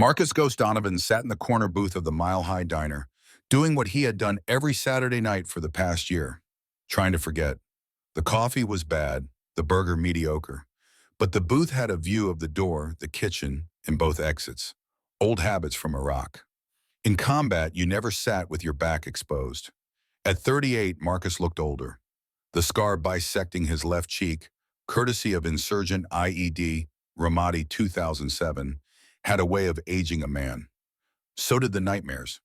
Marcus Ghost Donovan sat in the corner booth of the Mile High Diner, doing what he had done every Saturday night for the past year, trying to forget. The coffee was bad, the burger mediocre, but the booth had a view of the door, the kitchen, and both exits. Old habits from Iraq. In combat, you never sat with your back exposed. At 38, Marcus looked older, the scar bisecting his left cheek, courtesy of insurgent IED Ramadi 2007, had a way of aging a man. So did the nightmares.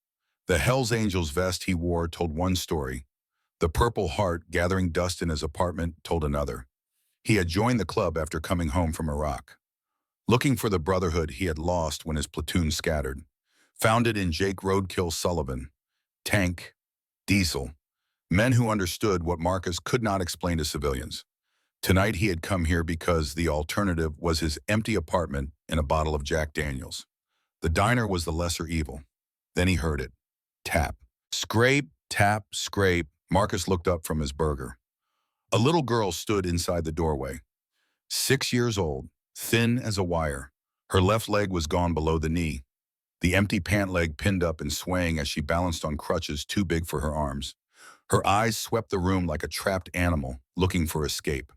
The Hells Angels vest he wore told one story. The Purple Heart gathering dust in his apartment told another. He had joined the club after coming home from Iraq, looking for the brotherhood he had lost when his platoon scattered. Founded in Jake Roadkill Sullivan, Tank, Diesel, men who understood what Marcus could not explain to civilians. Tonight he had come here because the alternative was his empty apartment and a bottle of Jack Daniels. The diner was the lesser evil. Then he heard it. Tap. Scrape, tap, scrape. Marcus looked up from his burger. A little girl stood inside the doorway. 6 years old, thin as a wire. Her left leg was gone below the knee, the empty pant leg pinned up and swaying as she balanced on crutches too big for her arms. Her eyes swept the room like a trapped animal, looking for escape.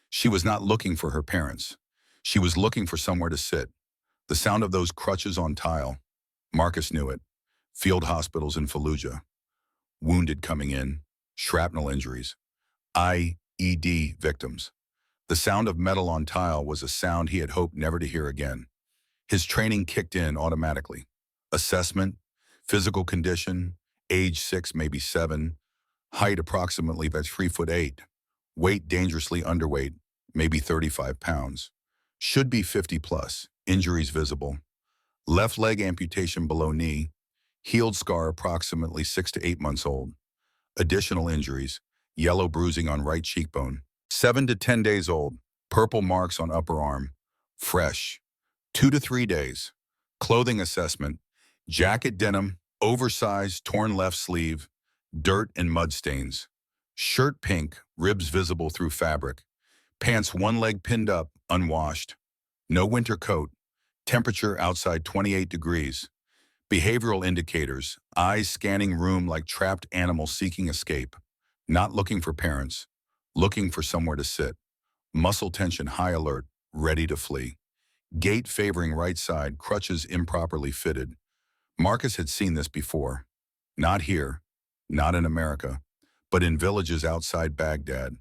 She was not looking for her parents. She was looking for somewhere to sit. The sound of those crutches on tile. Marcus knew it. Field hospitals in Fallujah. Wounded coming in. Shrapnel injuries. IED victims. The sound of metal on tile was a sound he had hoped never to hear again. His training kicked in automatically. Assessment, physical condition, age 6, maybe 7, height approximately 3'8", weight dangerously underweight, maybe 35 pounds. Should be 50 plus, injuries visible. Left leg amputation below knee, healed scar approximately 6 to 8 months old. Additional injuries, yellow bruising on right cheekbone, 7 to 10 days old, purple marks on upper arm, fresh. 2 to 3 days. Clothing assessment, jacket denim, oversized, torn left sleeve, dirt and mud stains. Shirt pink, ribs visible through fabric. Pants one leg pinned up, unwashed. No winter coat. Temperature outside 28 degrees. Behavioral indicators, eyes scanning room like trapped animals seeking escape. Not looking for parents, looking for somewhere to sit. Muscle tension high alert, ready to flee. Gait favoring right side, crutches improperly fitted. Marcus had seen this before. Not here, not in America, but in villages outside Baghdad,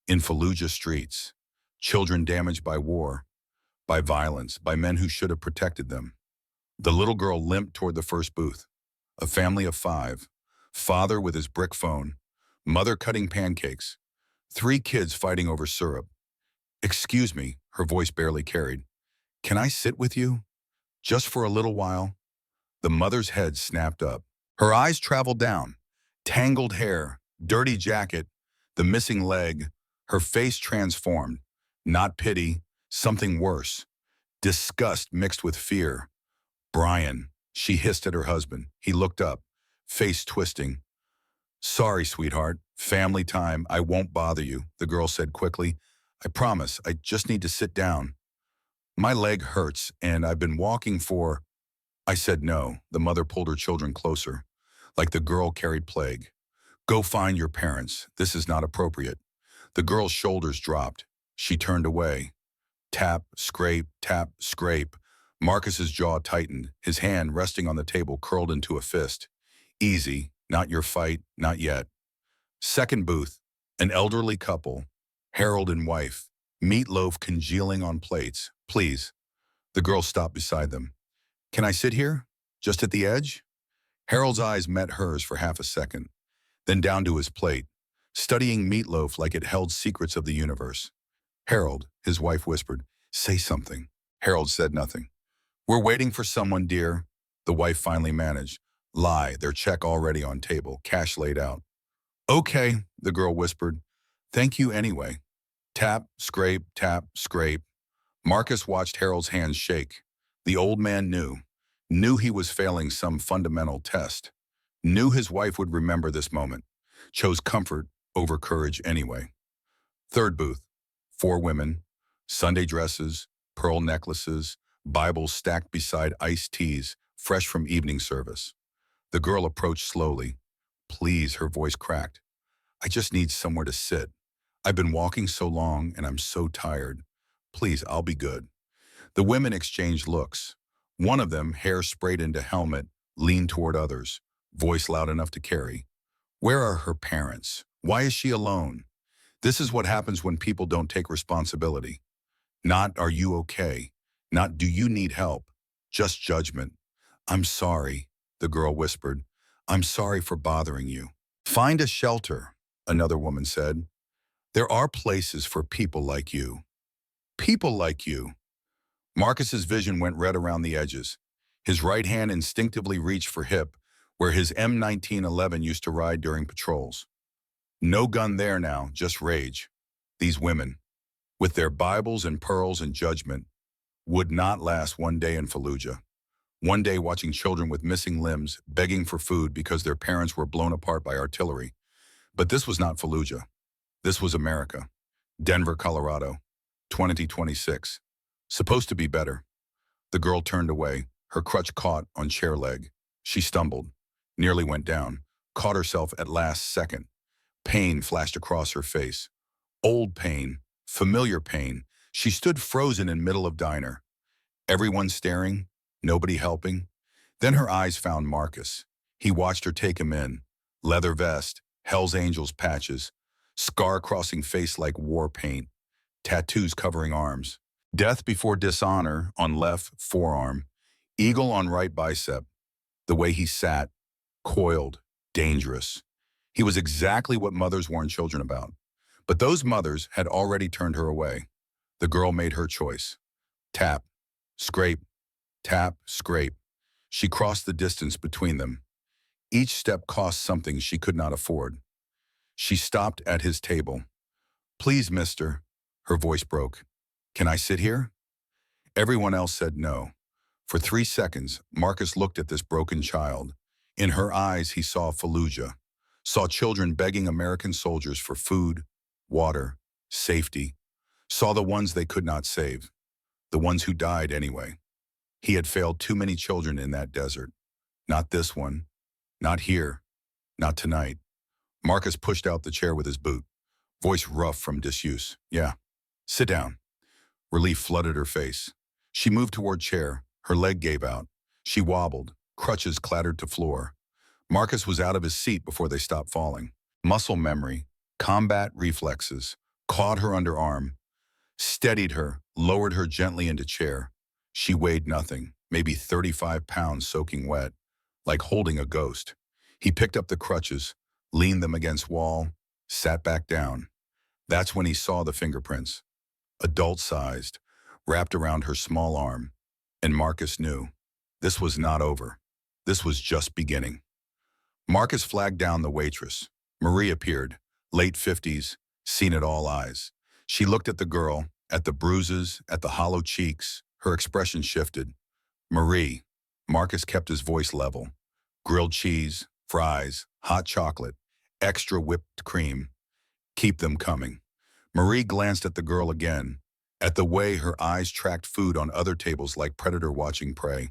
in Fallujah streets. Children damaged by war, by violence, by men who should have protected them. The little girl limped toward the first booth. A family of 5. Father with his brick phone. Mother cutting pancakes. 3 kids fighting over syrup. "Excuse me," her voice barely carried. "Can I sit with you? Just for a little while?" The mother's head snapped up. Her eyes traveled down. Tangled hair, dirty jacket, the missing leg. Her face transformed. Not pity, something worse. Disgust mixed with fear. "Brian," she hissed at her husband. He looked up, face twisting. "Sorry, sweetheart. Family time. I won't bother you," the girl said quickly. "I promise. I just need to sit down. My leg hurts, and I've been walking for—" I said no. The mother pulled her children closer, like the girl carried plague. "Go find your parents. This is not appropriate." The girl's shoulders dropped. She turned away. Tap, scrape, tap, scrape. Marcus's jaw tightened, his hand resting on the table curled into a fist. "Easy. Not your fight. Not yet." Second booth. An elderly couple. Harold and wife. Meatloaf congealing on plates. "Please." The girl stopped beside them. "Can I sit here? Just at the edge?" Harold's eyes met hers for half a second, then down to his plate, studying Meatloaf like it held secrets of the universe. "Harold," his wife whispered, "say something." Harold said nothing. "We're waiting for someone, dear," the wife finally managed. "Lie, their check already on table, cash laid out." "Okay," the girl whispered. "Thank you anyway." Tap, scrape, tap, scrape. Marcus watched Harold's hands shake. The old man knew he was failing some fundamental test, knew his wife would remember this moment, chose comfort over courage anyway. Third booth, 4 women, Sunday dresses, pearl necklaces, Bibles stacked beside iced teas, fresh from evening service. The girl approached slowly. Please, her voice cracked. I just need somewhere to sit. I've been walking so long and I'm so tired. Please, I'll be good. The women exchanged looks. One of them, hair sprayed into helmet, leaned toward others, voice loud enough to carry. Where are her parents? Why is she alone? This is what happens when people don't take responsibility. Not, are you okay? Not, do you need help? Just judgment. I'm sorry, the girl whispered. I'm sorry for bothering you. Find a shelter, another woman said. There are places for people like you. People like you. Marcus's vision went red around the edges. His right hand instinctively reached for hip, where his M1911 used to ride during patrols. No gun there now, just rage. These women, with their Bibles and pearls and judgment, would not last one day in Fallujah. One day watching children with missing limbs begging for food because their parents were blown apart by artillery. But this was not Fallujah. This was America. Denver, Colorado, 2026. Supposed to be better. The girl turned away, her crutch caught on chair leg. She stumbled, nearly went down, caught herself at last second. Pain flashed across her face. Old pain, familiar pain. She stood frozen in middle of diner. Everyone staring, nobody helping. Then her eyes found Marcus. He watched her take him in. Leather vest, Hell's Angels patches, scar-crossing face like war paint, tattoos covering arms. Death before dishonor on left forearm, eagle on right bicep. The way he sat, coiled, dangerous. He was exactly what mothers warn children about. But those mothers had already turned her away. The girl made her choice. Tap, scrape, tap, scrape. She crossed the distance between them. Each step cost something she could not afford. She stopped at his table. Please, mister, her voice broke. Can I sit here? Everyone else said no. For 3 seconds, Marcus looked at this broken child. In her eyes, he saw Fallujah, saw children begging American soldiers for food, water, safety, saw the ones they could not save, the ones who died anyway. He had failed too many children in that desert. Not this one, not here, not tonight. Marcus pushed out the chair with his boot, voice rough from disuse. Yeah, sit down. Relief flooded her face. She moved toward chair. Her leg gave out. She wobbled. Crutches clattered to floor. Marcus was out of his seat before they stopped falling. Muscle memory, combat reflexes, caught her underarm, steadied her, lowered her gently into chair. She weighed nothing, maybe 35 pounds soaking wet, like holding a ghost. He picked up the crutches, leaned them against wall, sat back down. That's when he saw the fingerprints. Adult-sized, wrapped around her small arm. And Marcus knew. This was not over. This was just beginning. Marcus flagged down the waitress. Marie appeared, late 50s, seen at all eyes. She looked at the girl, at the bruises, at the hollow cheeks. Her expression shifted. Marie. Marcus kept his voice level. Grilled cheese, fries, hot chocolate, extra whipped cream. Keep them coming. Marie glanced at the girl again, at the way her eyes tracked food on other tables like predator watching prey.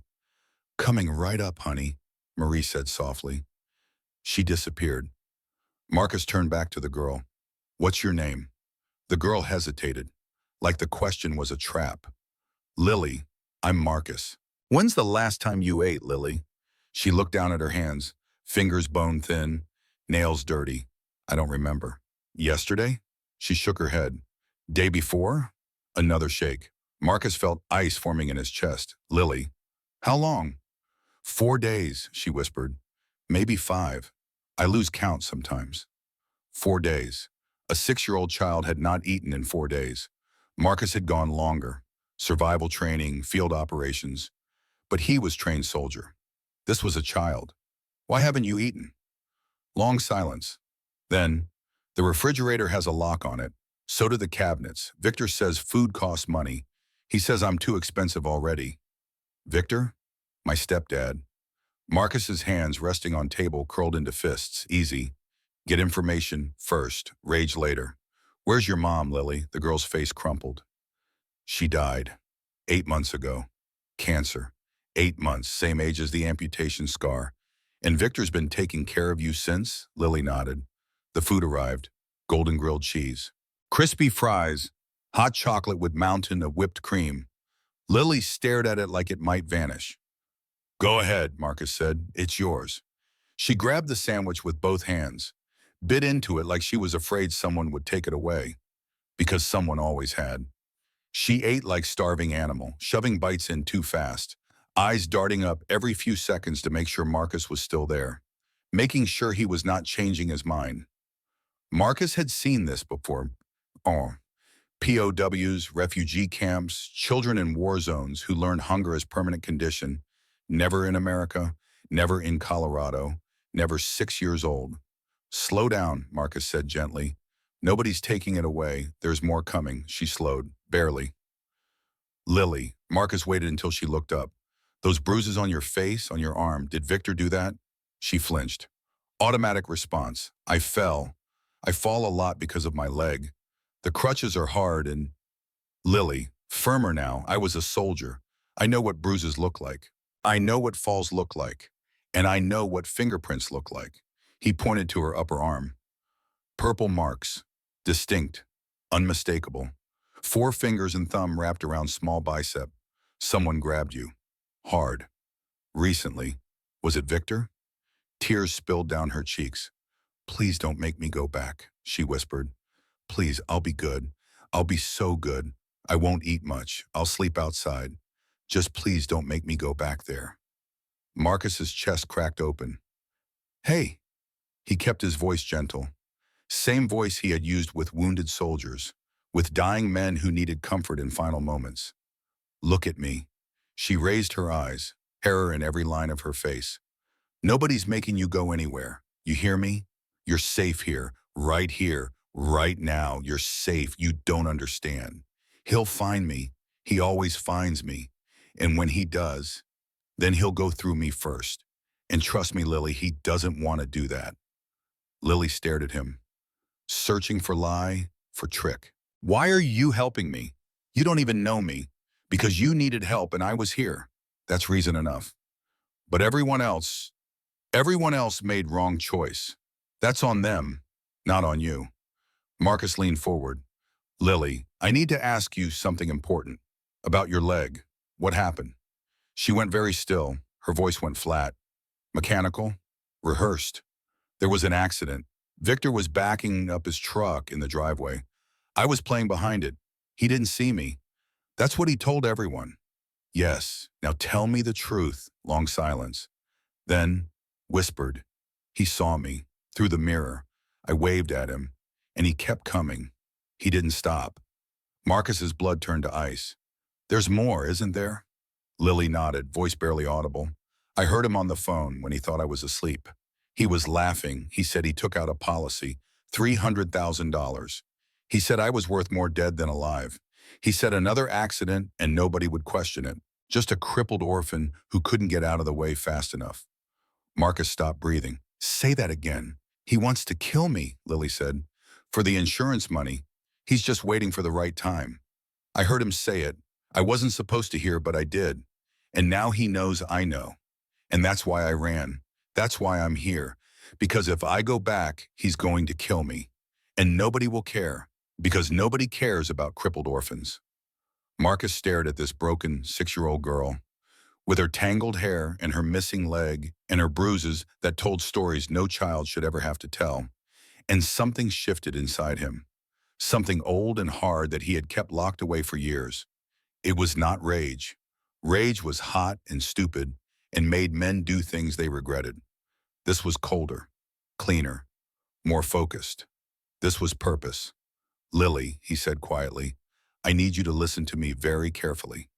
Coming right up, honey, Marie said softly. She disappeared. Marcus turned back to the girl. What's your name? The girl hesitated, like the question was a trap. Lily, I'm Marcus. When's the last time you ate, Lily? She looked down at her hands, fingers bone thin, nails dirty. I don't remember. Yesterday? She shook her head. Day before? Another shake. Marcus felt ice forming in his chest. Lily. How long? 4 days, she whispered. Maybe 5. I lose count sometimes. 4 days. A 6-year-old child had not eaten in 4 days. Marcus had gone longer. Survival training, field operations. But he was trained soldier. This was a child. Why haven't you eaten? Long silence. Then, the refrigerator has a lock on it. So do the cabinets. Victor says food costs money. He says I'm too expensive already. Victor? My stepdad. Marcus's hands resting on table curled into fists. Easy. Get information first, rage later. Where's your mom, Lily? The girl's face crumpled. She died 8 months ago. Cancer. 8 months, same age as the amputation scar. And Victor's been taking care of you since? Lily nodded. The food arrived. Golden grilled cheese. Crispy fries. Hot chocolate with mountain of whipped cream. Lily stared at it like it might vanish. Go ahead, Marcus said. It's yours. She grabbed the sandwich with both hands, bit into it like she was afraid someone would take it away, because someone always had. She ate like starving animal, shoving bites in too fast, eyes darting up every few seconds to make sure Marcus was still there, making sure he was not changing his mind. Marcus had seen this before. Oh, POWs, refugee camps, children in war zones who learned hunger as permanent condition. Never in America, never in Colorado, never 6 years old. Slow down, Marcus said gently. Nobody's taking it away. There's more coming. She slowed, barely. Lily, Marcus waited until she looked up. Those bruises on your face, on your arm, did Victor do that? She flinched. Automatic response. I fell. I fall a lot because of my leg. The crutches are hard and… Lily, firmer now. I was a soldier. I know what bruises look like. I know what falls look like. And I know what fingerprints look like. He pointed to her upper arm. Purple marks. Distinct. Unmistakable. 4 fingers and thumb wrapped around small bicep. Someone grabbed you. Hard. Recently. Was it Victor? Tears spilled down her cheeks. Please don't make me go back, she whispered. Please, I'll be good. I'll be so good. I won't eat much. I'll sleep outside. Just please don't make me go back there. Marcus's chest cracked open. Hey. He kept his voice gentle. Same voice he had used with wounded soldiers, with dying men who needed comfort in final moments. Look at me. She raised her eyes, terror in every line of her face. Nobody's making you go anywhere. You hear me? You're safe here, right now. You're safe. You don't understand. He'll find me. He always finds me. And when he does, then he'll go through me first. And trust me, Lily, he doesn't want to do that. Lily stared at him, searching for lie, for trick. Why are you helping me? You don't even know me. Because you needed help and I was here. That's reason enough. But everyone else made wrong choice. That's on them, not on you. Marcus leaned forward. Lily, I need to ask you something important. About your leg. What happened? She went very still. Her voice went flat. Mechanical? Rehearsed. There was an accident. Victor was backing up his truck in the driveway. I was playing behind it. He didn't see me. That's what he told everyone. Yes, now tell me the truth. Long silence. Then, whispered. He saw me, through the mirror. I waved at him, and he kept coming. He didn't stop. Marcus's blood turned to ice. There's more, isn't there? Lily nodded, voice barely audible. I heard him on the phone when he thought I was asleep. He was laughing. He said he took out a policy, $300,000. He said I was worth more dead than alive. He said another accident and nobody would question it. Just a crippled orphan who couldn't get out of the way fast enough. Marcus stopped breathing. Say that again. He wants to kill me, Lily said. For the insurance money. He's just waiting for the right time. I heard him say it. I wasn't supposed to hear, but I did. And now he knows I know. And that's why I ran. That's why I'm here. Because if I go back, he's going to kill me. And nobody will care. Because nobody cares about crippled orphans. Marcus stared at this broken 6-year-old girl, with her tangled hair and her missing leg and her bruises that told stories no child should ever have to tell. And something shifted inside him. Something old and hard that he had kept locked away for years. It was not rage. Rage was hot and stupid and made men do things they regretted. This was colder, cleaner, more focused. This was purpose. Lily, he said quietly, I need you to listen to me very carefully.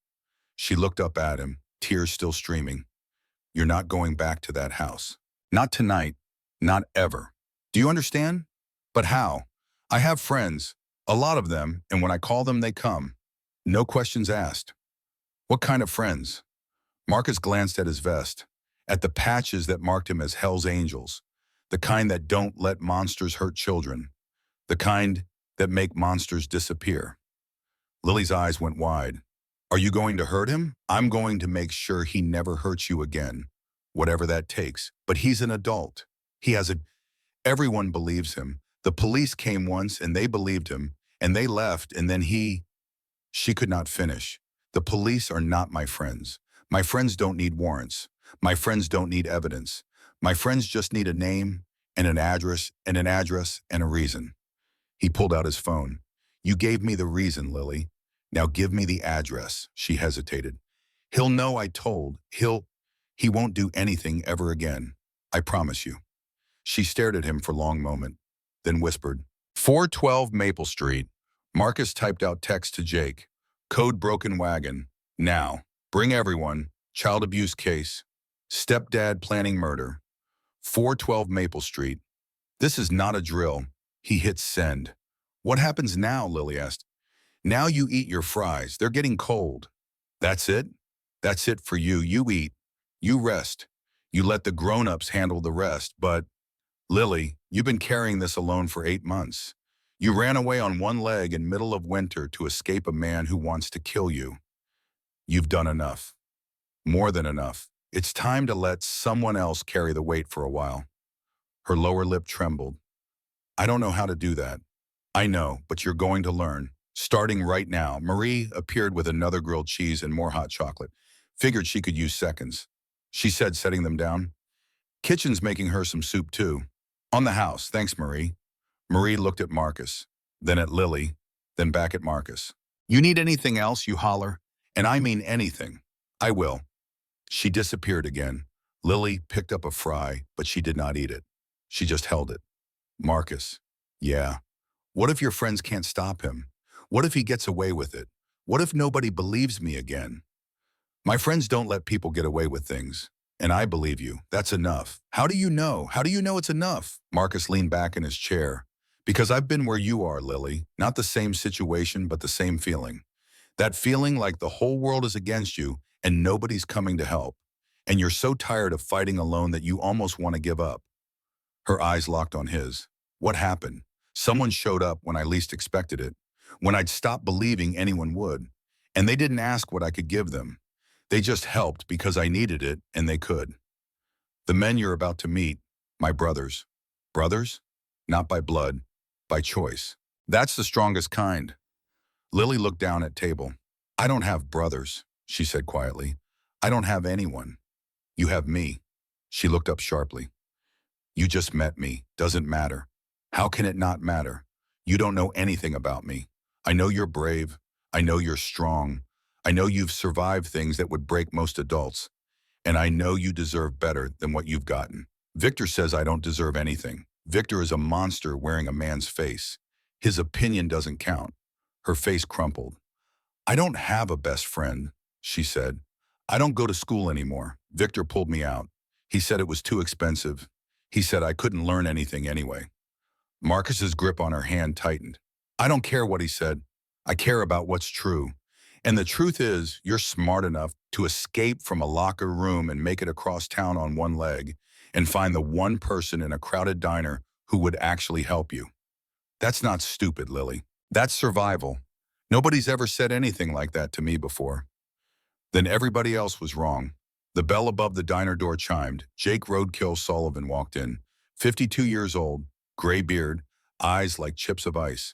She looked up at him, tears still streaming. You're not going back to that house. Not tonight. Not ever. Do you understand? But how? I have friends, a lot of them, and when I call them, they come. No questions asked. What kind of friends? Marcus glanced at his vest, at the patches that marked him as Hell's Angels, the kind that don't let monsters hurt children, the kind that make monsters disappear. Lily's eyes went wide. Are you going to hurt him? I'm going to make sure he never hurts you again, whatever that takes. But he's an adult. He has a... Everyone believes him. The police came once and they believed him, and they left, and then he... She could not finish. The police are not my friends. My friends don't need warrants. My friends don't need evidence. My friends just need a name and an address and an address and a reason. He pulled out his phone. You gave me the reason, Lily. Now give me the address. She hesitated. He'll know I told. He won't do anything ever again. I promise you. She stared at him for a long moment, then whispered, 412 Maple Street. Marcus typed out text to Jake. Code broken wagon. Now. Bring everyone. Child abuse case. Stepdad planning murder. 412 Maple Street. This is not a drill. He hit send. What happens now? Lily asked. Now you eat your fries. They're getting cold. That's it? That's it for you. You eat. You rest. You let the grown-ups handle the rest. But, Lily, you've been carrying this alone for 8 months. You ran away on one leg in middle of winter to escape a man who wants to kill you. You've done enough. More than enough. It's time to let someone else carry the weight for a while. Her lower lip trembled. I don't know how to do that. I know, but you're going to learn. Starting right now. Marie appeared with another grilled cheese and more hot chocolate. Figured she could use seconds. She said, setting them down. Kitchen's making her some soup too. On the house, thanks, Marie. Marie looked at Marcus, then at Lily, then back at Marcus. You need anything else, you holler? And I mean anything. I will. She disappeared again. Lily picked up a fry, but she did not eat it. She just held it. Marcus. Yeah. What if your friends can't stop him? What if he gets away with it? What if nobody believes me again? My friends don't let people get away with things. And I believe you. That's enough. How do you know? How do you know it's enough? Marcus leaned back in his chair. Because I've been where you are, Lily. Not the same situation, but the same feeling. That feeling like the whole world is against you and nobody's coming to help. And you're so tired of fighting alone that you almost want to give up. Her eyes locked on his. What happened? Someone showed up when I least expected it. When I'd stopped believing anyone would. And they didn't ask what I could give them. They just helped because I needed it and they could. The men you're about to meet, my brothers. Brothers? Not by blood, by choice. That's the strongest kind. Lily looked down at table. I don't have brothers, she said quietly. I don't have anyone. You have me. She looked up sharply. You just met me. Doesn't matter. How can it not matter? You don't know anything about me. I know you're brave. I know you're strong. I know you've survived things that would break most adults. And I know you deserve better than what you've gotten. Victor says I don't deserve anything. Victor is a monster wearing a man's face. His opinion doesn't count. Her face crumpled. I don't have a best friend, she said. I don't go to school anymore. Victor pulled me out. He said it was too expensive. He said I couldn't learn anything anyway. Marcus's grip on her hand tightened. I don't care what he said. I care about what's true. And the truth is, you're smart enough to escape from a locker room and make it across town on one leg and find the one person in a crowded diner who would actually help you. That's not stupid, Lily. That's survival. Nobody's ever said anything like that to me before. Then everybody else was wrong. The bell above the diner door chimed. Jake Roadkill Sullivan walked in, 52 years old, gray beard, eyes like chips of ice,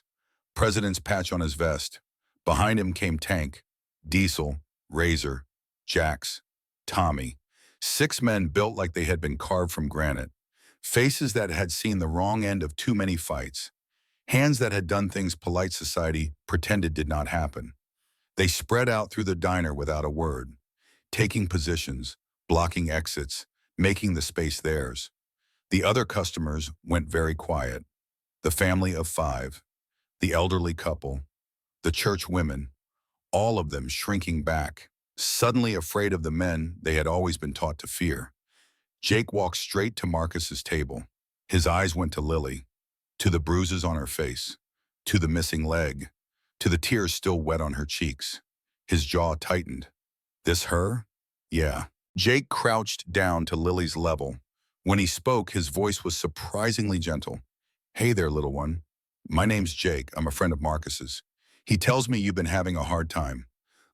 president's patch on his vest. Behind him came Tank, Diesel, Razor, Jax, Tommy. 6 men built like they had been carved from granite. Faces that had seen the wrong end of too many fights. Hands that had done things polite society pretended did not happen. They spread out through the diner without a word, taking positions, blocking exits, making the space theirs. The other customers went very quiet. The family of 5, the elderly couple, the church women, all of them shrinking back, suddenly afraid of the men they had always been taught to fear. Jake walked straight to Marcus's table. His eyes went to Lily, to the bruises on her face, to the missing leg, to the tears still wet on her cheeks. His jaw tightened. This her? Yeah. Jake crouched down to Lily's level. When he spoke, his voice was surprisingly gentle. Hey there, little one. My name's Jake. I'm a friend of Marcus's. He tells me you've been having a hard time.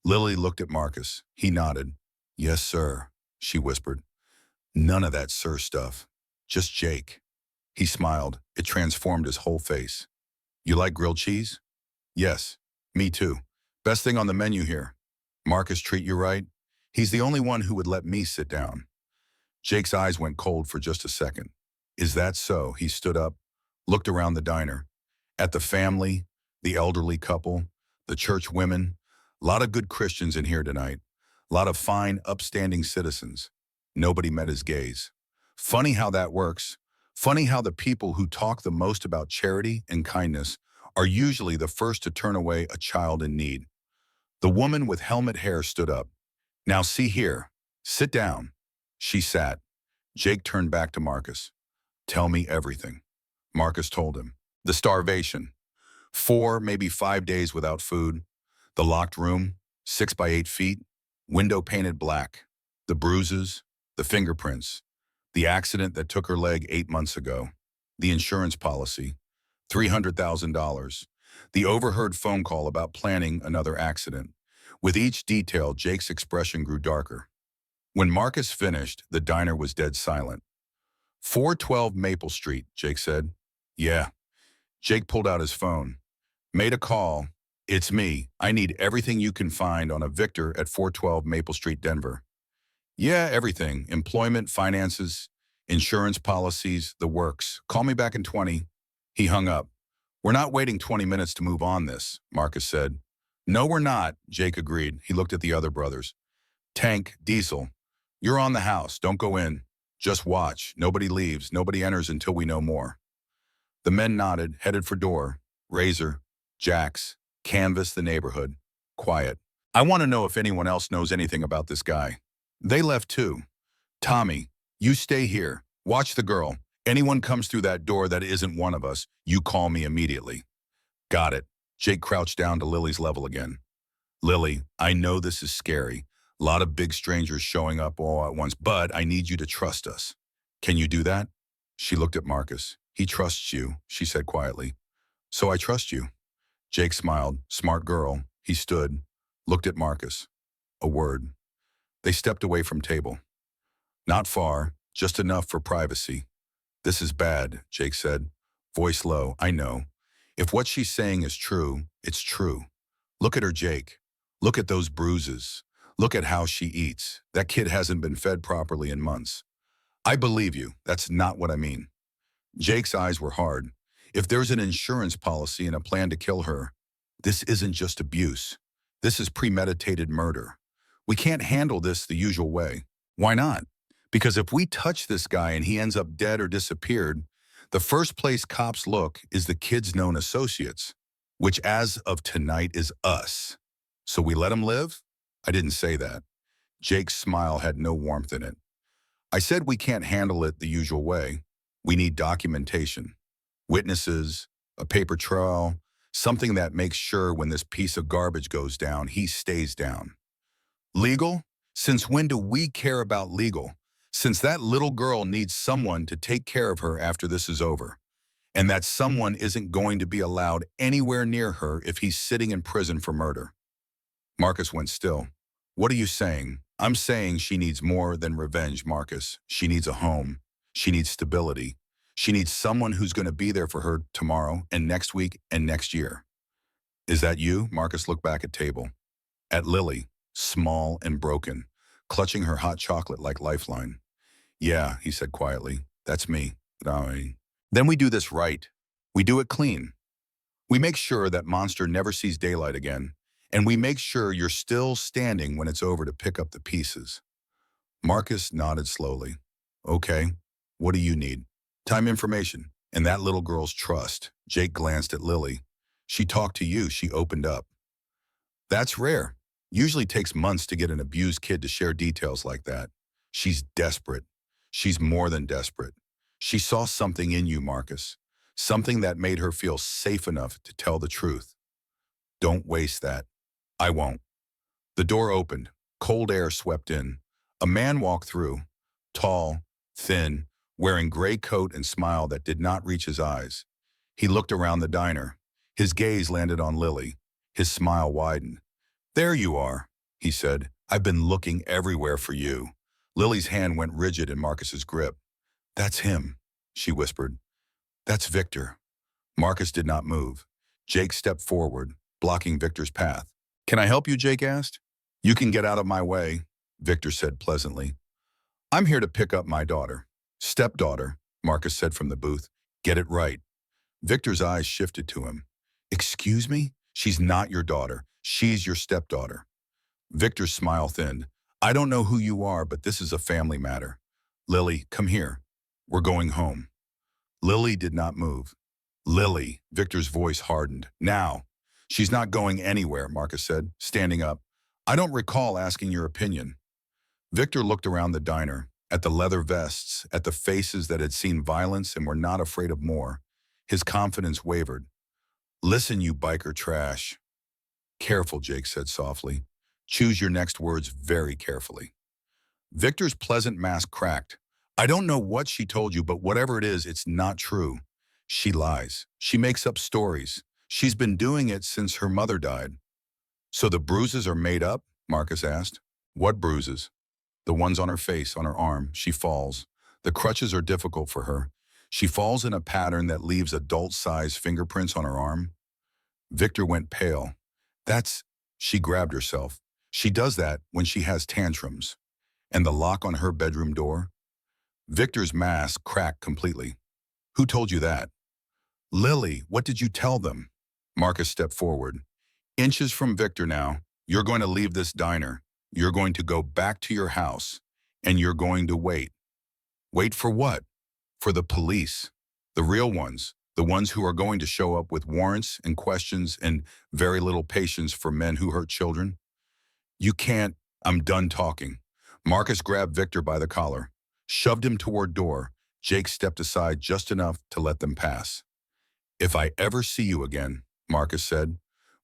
Lily looked at Marcus. He nodded. Yes, sir, she whispered. None of that sir stuff. Just Jake. He smiled. It transformed his whole face. You like grilled cheese? Yes, me too. Best thing on the menu here. Marcus treat you right? He's the only one who would let me sit down. Jake's eyes went cold for just a second. Is that so? He stood up, looked around the diner. At the family, the elderly couple, the church women. A lot of good Christians in here tonight. A lot of fine, upstanding citizens. Nobody met his gaze. Funny how that works. Funny how the people who talk the most about charity and kindness are usually the first to turn away a child in need. The woman with helmet hair stood up. Now see here. Sit down. She sat. Jake turned back to Marcus. Tell me everything. Marcus told him. The starvation. 4, maybe 5 days without food. The locked room, 6 by 8 feet. Window painted black. The bruises. The fingerprints. The accident that took her leg 8 months ago. The insurance policy. $300,000. The overheard phone call about planning another accident. With each detail, Jake's expression grew darker. When Marcus finished, the diner was dead silent. 412 Maple Street, Jake said. Yeah. Jake pulled out his phone. Made a call. It's me. I need everything you can find on a Victor at 412 Maple Street, Denver. Yeah, everything. Employment, finances, insurance policies, the works. Call me back in 20. He hung up. We're not waiting 20 minutes to move on this, Marcus said. No, we're not, Jake agreed. He looked at the other brothers. Tank, Diesel, you're on the house. Don't go in. Just watch. Nobody leaves. Nobody enters until we know more. The men nodded, headed for door. Razor, Jax, canvass the neighborhood. Quiet. I want to know if anyone else knows anything about this guy. They left too. Tommy, you stay here. Watch the girl. Anyone comes through that door that isn't one of us, you call me immediately. Got it. Jake crouched down to Lily's level again. Lily, I know this is scary. A lot of big strangers showing up all at once, but I need you to trust us. Can you do that? She looked at Marcus. He trusts you, she said quietly. So I trust you. Jake smiled. Smart girl. He stood, looked at Marcus. A word. They stepped away from table. Not far, just enough for privacy. This is bad, Jake said, voice low. I know. If what she's saying is true, it's true. Look at her, Jake. Look at those bruises. Look at how she eats. That kid hasn't been fed properly in months. I believe you. That's not what I mean. Jake's eyes were hard. If there's an insurance policy and a plan to kill her, this isn't just abuse. This is premeditated murder. We can't handle this the usual way. Why not? Because if we touch this guy and he ends up dead or disappeared, the first place cops look is the kid's known associates, which as of tonight is us. So we let him live? I didn't say that. Jake's smile had no warmth in it. I said we can't handle it the usual way. We need documentation, witnesses, a paper trail, something that makes sure when this piece of garbage goes down, he stays down. Legal? Since when do we care about legal? Since that little girl needs someone to take care of her after this is over. And that someone isn't going to be allowed anywhere near her if he's sitting in prison for murder. Marcus went still. What are you saying? I'm saying she needs more than revenge, Marcus. She needs a home. She needs stability. She needs someone who's going to be there for her tomorrow and next week and next year. Is that you? Marcus looked back at table. At Lily, small and broken, clutching her hot chocolate like lifeline. Yeah, he said quietly. That's me. Then we do this right. We do it clean. We make sure that monster never sees daylight again. And we make sure you're still standing when it's over to pick up the pieces. Marcus nodded slowly. Okay, what do you need? Time, information, and that little girl's trust. Jake glanced at Lily. She talked to you, she opened up. That's rare. Usually takes months to get an abused kid to share details like that. She's desperate. She's more than desperate. She saw something in you, Marcus. Something that made her feel safe enough to tell the truth. Don't waste that. I won't. The door opened. Cold air swept in. A man walked through. Tall, thin, wearing gray coat and smile that did not reach his eyes. He looked around the diner. His gaze landed on Lily. His smile widened. There you are. he said. I've been looking everywhere for you. Lily's hand went rigid in Marcus's grip. That's him, she whispered. That's Victor. Marcus did not move. Jake stepped forward, blocking Victor's path. Can I help you, Jake asked. You can get out of my way, Victor said pleasantly. I'm here to pick up my daughter. Stepdaughter, Marcus said from the booth. Get it right. Victor's eyes shifted to him. Excuse me? She's not your daughter. She's your stepdaughter. Victor's smile thinned. I don't know who you are, but this is a family matter. Lily, come here. We're going home. Lily did not move. Lily, Victor's voice hardened. Now. She's not going anywhere, Marcus said, standing up. I don't recall asking your opinion. Victor looked around the diner, at the leather vests, at the faces that had seen violence and were not afraid of more. His confidence wavered. Listen, you biker trash. Careful, Jake said softly. Choose your next words very carefully. Victor's pleasant mask cracked. I don't know what she told you, but whatever it is, it's not true. She lies. She makes up stories. She's been doing it since her mother died. So the bruises are made up? Marcus asked. What bruises? The ones on her face, on her arm. She falls. The crutches are difficult for her. She falls in a pattern that leaves adult-sized fingerprints on her arm. Victor went pale. She grabbed herself. She does that when she has tantrums. And the lock on her bedroom door? Victor's mask cracked completely. Who told you that? Lily, what did you tell them? Marcus stepped forward. Inches from Victor now. You're going to leave this diner. You're going to go back to your house. And you're going to wait. Wait for what? For the police. The real ones. The ones who are going to show up with warrants and questions and very little patience for men who hurt children. You can't. I'm done talking. Marcus grabbed Victor by the collar, shoved him toward door. Jake stepped aside just enough to let them pass. If I ever see you again, Marcus said,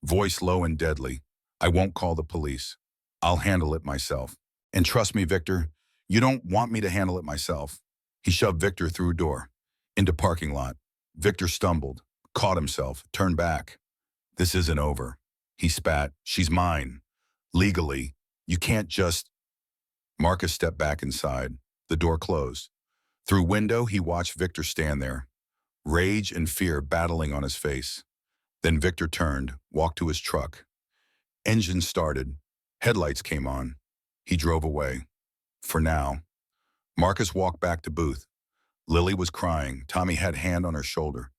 voice low and deadly, I won't call the police. I'll handle it myself. And trust me, Victor, you don't want me to handle it myself. He shoved Victor through door, into parking lot. Victor stumbled, caught himself, turned back. This isn't over. He spat. She's mine. Legally, you can't just... Marcus stepped back inside. The door closed. Through window, he watched Victor stand there, rage and fear battling on his face. Then Victor turned, walked to his truck. Engine started. Headlights came on. He drove away. For now. Marcus walked back to booth. Lily was crying. Tommy had hand on her shoulder.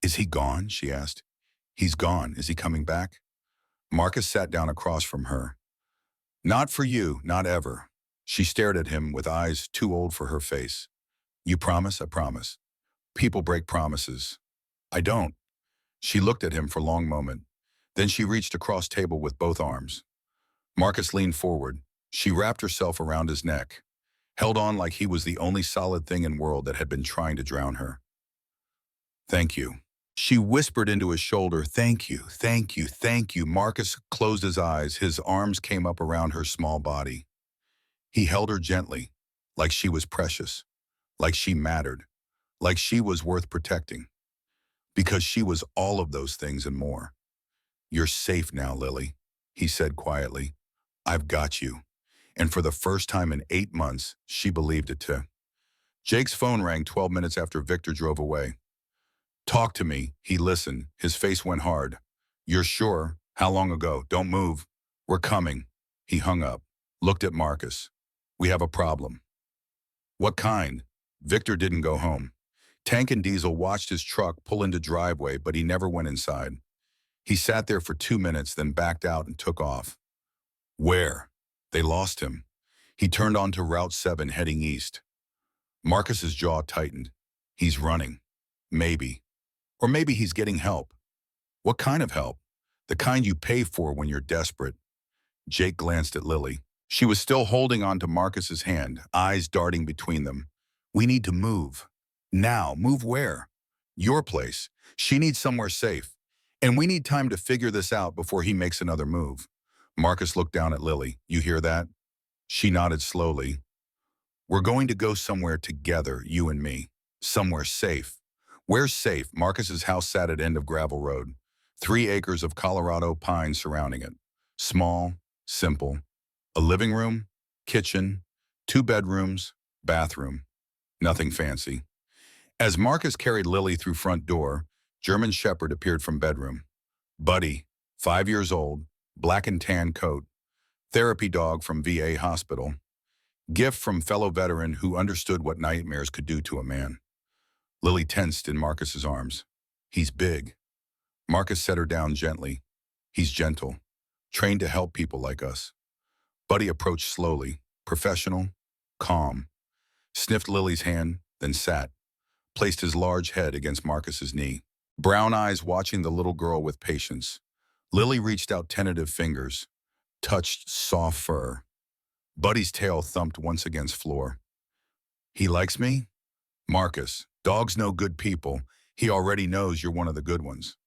Is he gone? She asked. He's gone. Is he coming back? Marcus sat down across from her. Not for you, not ever. She stared at him with eyes too old for her face. You promise? I promise. People break promises. I don't. She looked at him for a long moment. Then she reached across table with both arms. Marcus leaned forward. She wrapped herself around his neck, held on like he was the only solid thing in the world that had been trying to drown her. Thank you. She whispered into his shoulder, thank you, thank you, thank you. Marcus closed his eyes. His arms came up around her small body. He held her gently, like she was precious, like she mattered, like she was worth protecting. Because she was all of those things and more. You're safe now, Lily, he said quietly. I've got you. And for the first time in 8 months, she believed it too. Jake's phone rang 12 minutes after Victor drove away. Talk to me. He listened. His face went hard. You're sure? How long ago? Don't move. We're coming. He hung up, looked at Marcus. We have a problem. What kind? Victor didn't go home. Tank and Diesel watched his truck pull into driveway, but he never went inside. He sat there for 2 minutes, then backed out and took off. Where? They lost him. He turned onto Route 7 heading east. Marcus's jaw tightened. He's running. Maybe. Or maybe he's getting help. What kind of help? The kind you pay for when you're desperate. Jake glanced at Lily. She was still holding onto Marcus's hand, eyes darting between them. We need to move. Now. Move where? Your place. She needs somewhere safe. And we need time to figure this out before he makes another move. Marcus looked down at Lily. You hear that? She nodded slowly. We're going to go somewhere together, you and me. Somewhere safe. Where's safe? Marcus's house sat at end of gravel road. 3 acres of Colorado pine surrounding it. Small, simple, A living room, kitchen, two bedrooms, bathroom. Nothing fancy. As Marcus carried Lily through front door, German Shepherd appeared from bedroom. Buddy, 5 years old, black and tan coat, therapy dog from VA hospital, gift from fellow veteran who understood what nightmares could do to a man. Lily tensed in Marcus's arms. He's big. Marcus set her down gently. He's gentle, trained to help people like us. Buddy approached slowly, professional, calm, sniffed Lily's hand, then sat, placed his large head against Marcus's knee. Brown eyes watching the little girl with patience. Lily reached out tentative fingers, touched soft fur. Buddy's tail thumped once against floor. He likes me? Marcus, dogs know good people. He already knows you're one of the good ones.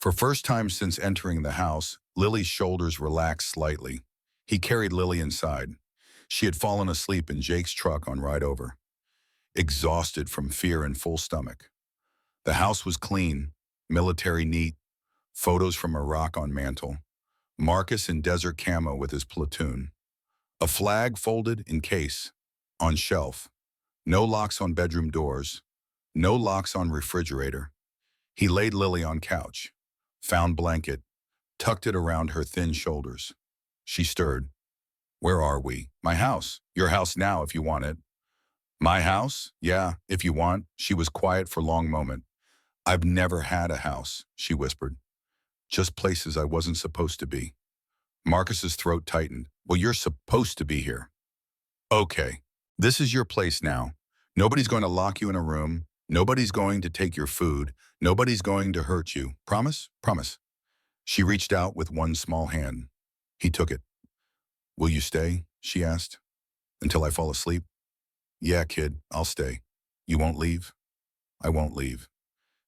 For first time since entering the house, Lily's shoulders relaxed slightly. He carried Lily inside. She had fallen asleep in Jake's truck on ride over, exhausted from fear and full stomach. The house was clean, military neat, photos from Iraq on mantle, Marcus in desert camo with his platoon, a flag folded in case, on shelf, no locks on bedroom doors, no locks on refrigerator. He laid Lily on couch, found blanket, tucked it around her thin shoulders. She stirred. Where are we? My house. Your house now if you want it. My house? Yeah, if you want. She was quiet for a long moment. I've never had a house, she whispered. Just places I wasn't supposed to be. Marcus's throat tightened. Well, you're supposed to be here. Okay, this is your place now. Nobody's going to lock you in a room. Nobody's going to take your food. Nobody's going to hurt you. Promise? Promise. She reached out with one small hand. He took it. Will you stay? She asked. Until I fall asleep? Yeah, kid, I'll stay. You won't leave? I won't leave.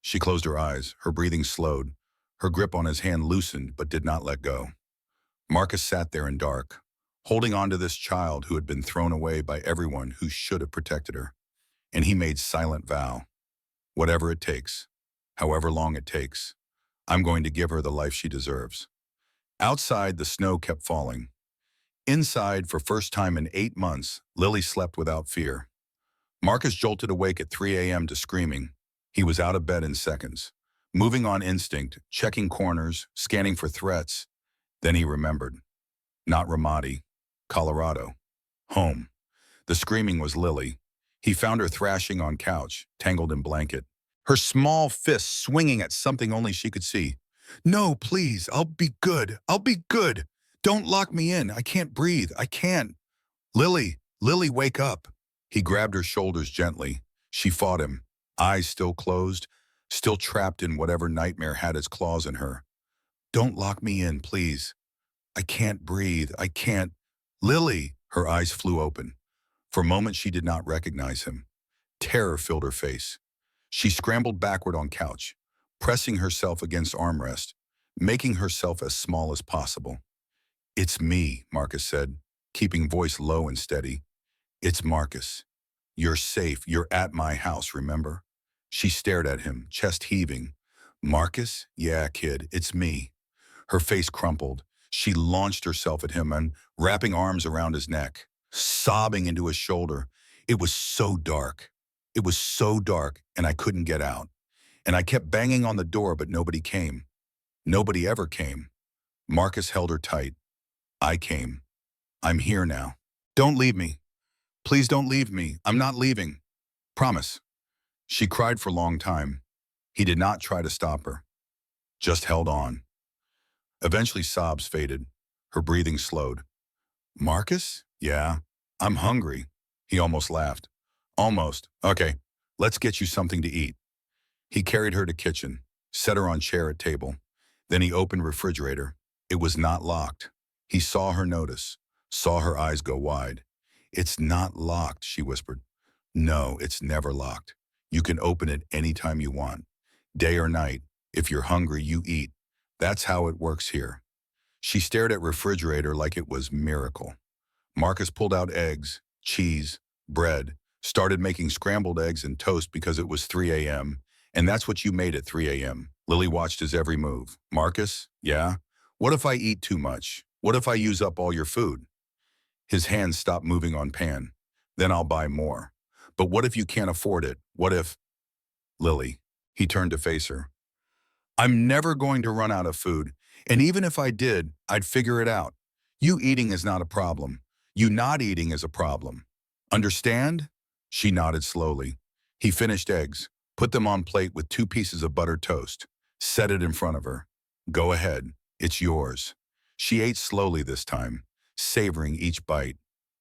She closed her eyes. Her breathing slowed. Her grip on his hand loosened but did not let go. Marcus sat there in dark, holding on to this child who had been thrown away by everyone who should have protected her. And he made silent vow. Whatever it takes, however long it takes, I'm going to give her the life she deserves. Outside, the snow kept falling. Inside, for first time in 8 months, Lily slept without fear. Marcus jolted awake at 3 a.m. to screaming. He was out of bed in seconds, moving on instinct, checking corners, scanning for threats. Then he remembered. Not Ramadi, Colorado. Home. The screaming was Lily. He found her thrashing on couch, tangled in blanket, her small fists swinging at something only she could see. No, please, I'll be good. I'll be good. Don't lock me in. I can't breathe. I can't. Lily, wake up. He grabbed her shoulders gently. She fought him, eyes still closed, still trapped in whatever nightmare had its claws in her. Don't lock me in, please. I can't breathe. I can't. Lily, her eyes flew open. For a moment, she did not recognize him. Terror filled her face. She scrambled backward on couch, pressing herself against armrest, making herself as small as possible. It's me, Marcus said, keeping voice low and steady. It's Marcus. You're safe. You're at my house, remember? She stared at him, chest heaving. Marcus? Yeah, kid, it's me. Her face crumpled. She launched herself at him and wrapping arms around his neck, sobbing into his shoulder. It was so dark. It was so dark, and I couldn't get out. And I kept banging on the door, but nobody came. Nobody ever came. Marcus held her tight. I came. I'm here now. Don't leave me. Please don't leave me. I'm not leaving. Promise. She cried for a long time. He did not try to stop her. Just held on. Eventually sobs faded. Her breathing slowed. Marcus? Yeah. I'm hungry. He almost laughed. Almost. Okay, let's get you something to eat. He carried her to kitchen, set her on chair at table. Then he opened refrigerator. It was not locked. He saw her notice, saw her eyes go wide. It's not locked, she whispered. No, it's never locked. You can open it anytime you want. Day or night. If you're hungry, you eat. That's how it works here. She stared at refrigerator like it was miracle. Marcus pulled out eggs, cheese, bread, started making scrambled eggs and toast because it was 3 a.m., and that's what you made at 3 a.m. Lily watched his every move. Marcus? Yeah? What if I eat too much? What if I use up all your food? His hands stopped moving on pan. Then I'll buy more. But what if you can't afford it? What if... Lily. He turned to face her. I'm never going to run out of food. And even if I did, I'd figure it out. You eating is not a problem. You not eating is a problem. Understand? She nodded slowly. He finished eggs, put them on plate with 2 pieces of buttered toast, set it in front of her. Go ahead. It's yours. She ate slowly this time, savoring each bite.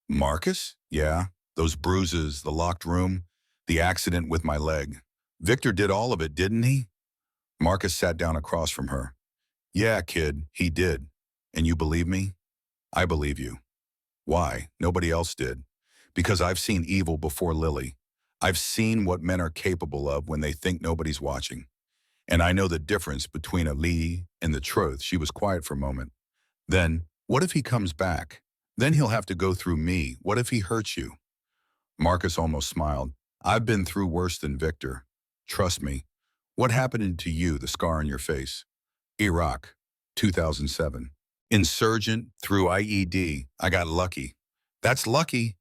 Marcus? Yeah. Those bruises, the locked room, the accident with my leg. Victor did all of it, didn't he? Marcus sat down across from her. Yeah, kid, he did. And you believe me? I believe you. Why? Nobody else did. Because I've seen evil before Lily. I've seen what men are capable of when they think nobody's watching. And I know the difference between a lie and the truth. She was quiet for a moment. Then, what if he comes back? Then he'll have to go through me. What if he hurts you? Marcus almost smiled. I've been through worse than Victor. Trust me. What happened to you, the scar on your face? Iraq, 2007. Insurgent through IED. I got lucky. That's lucky.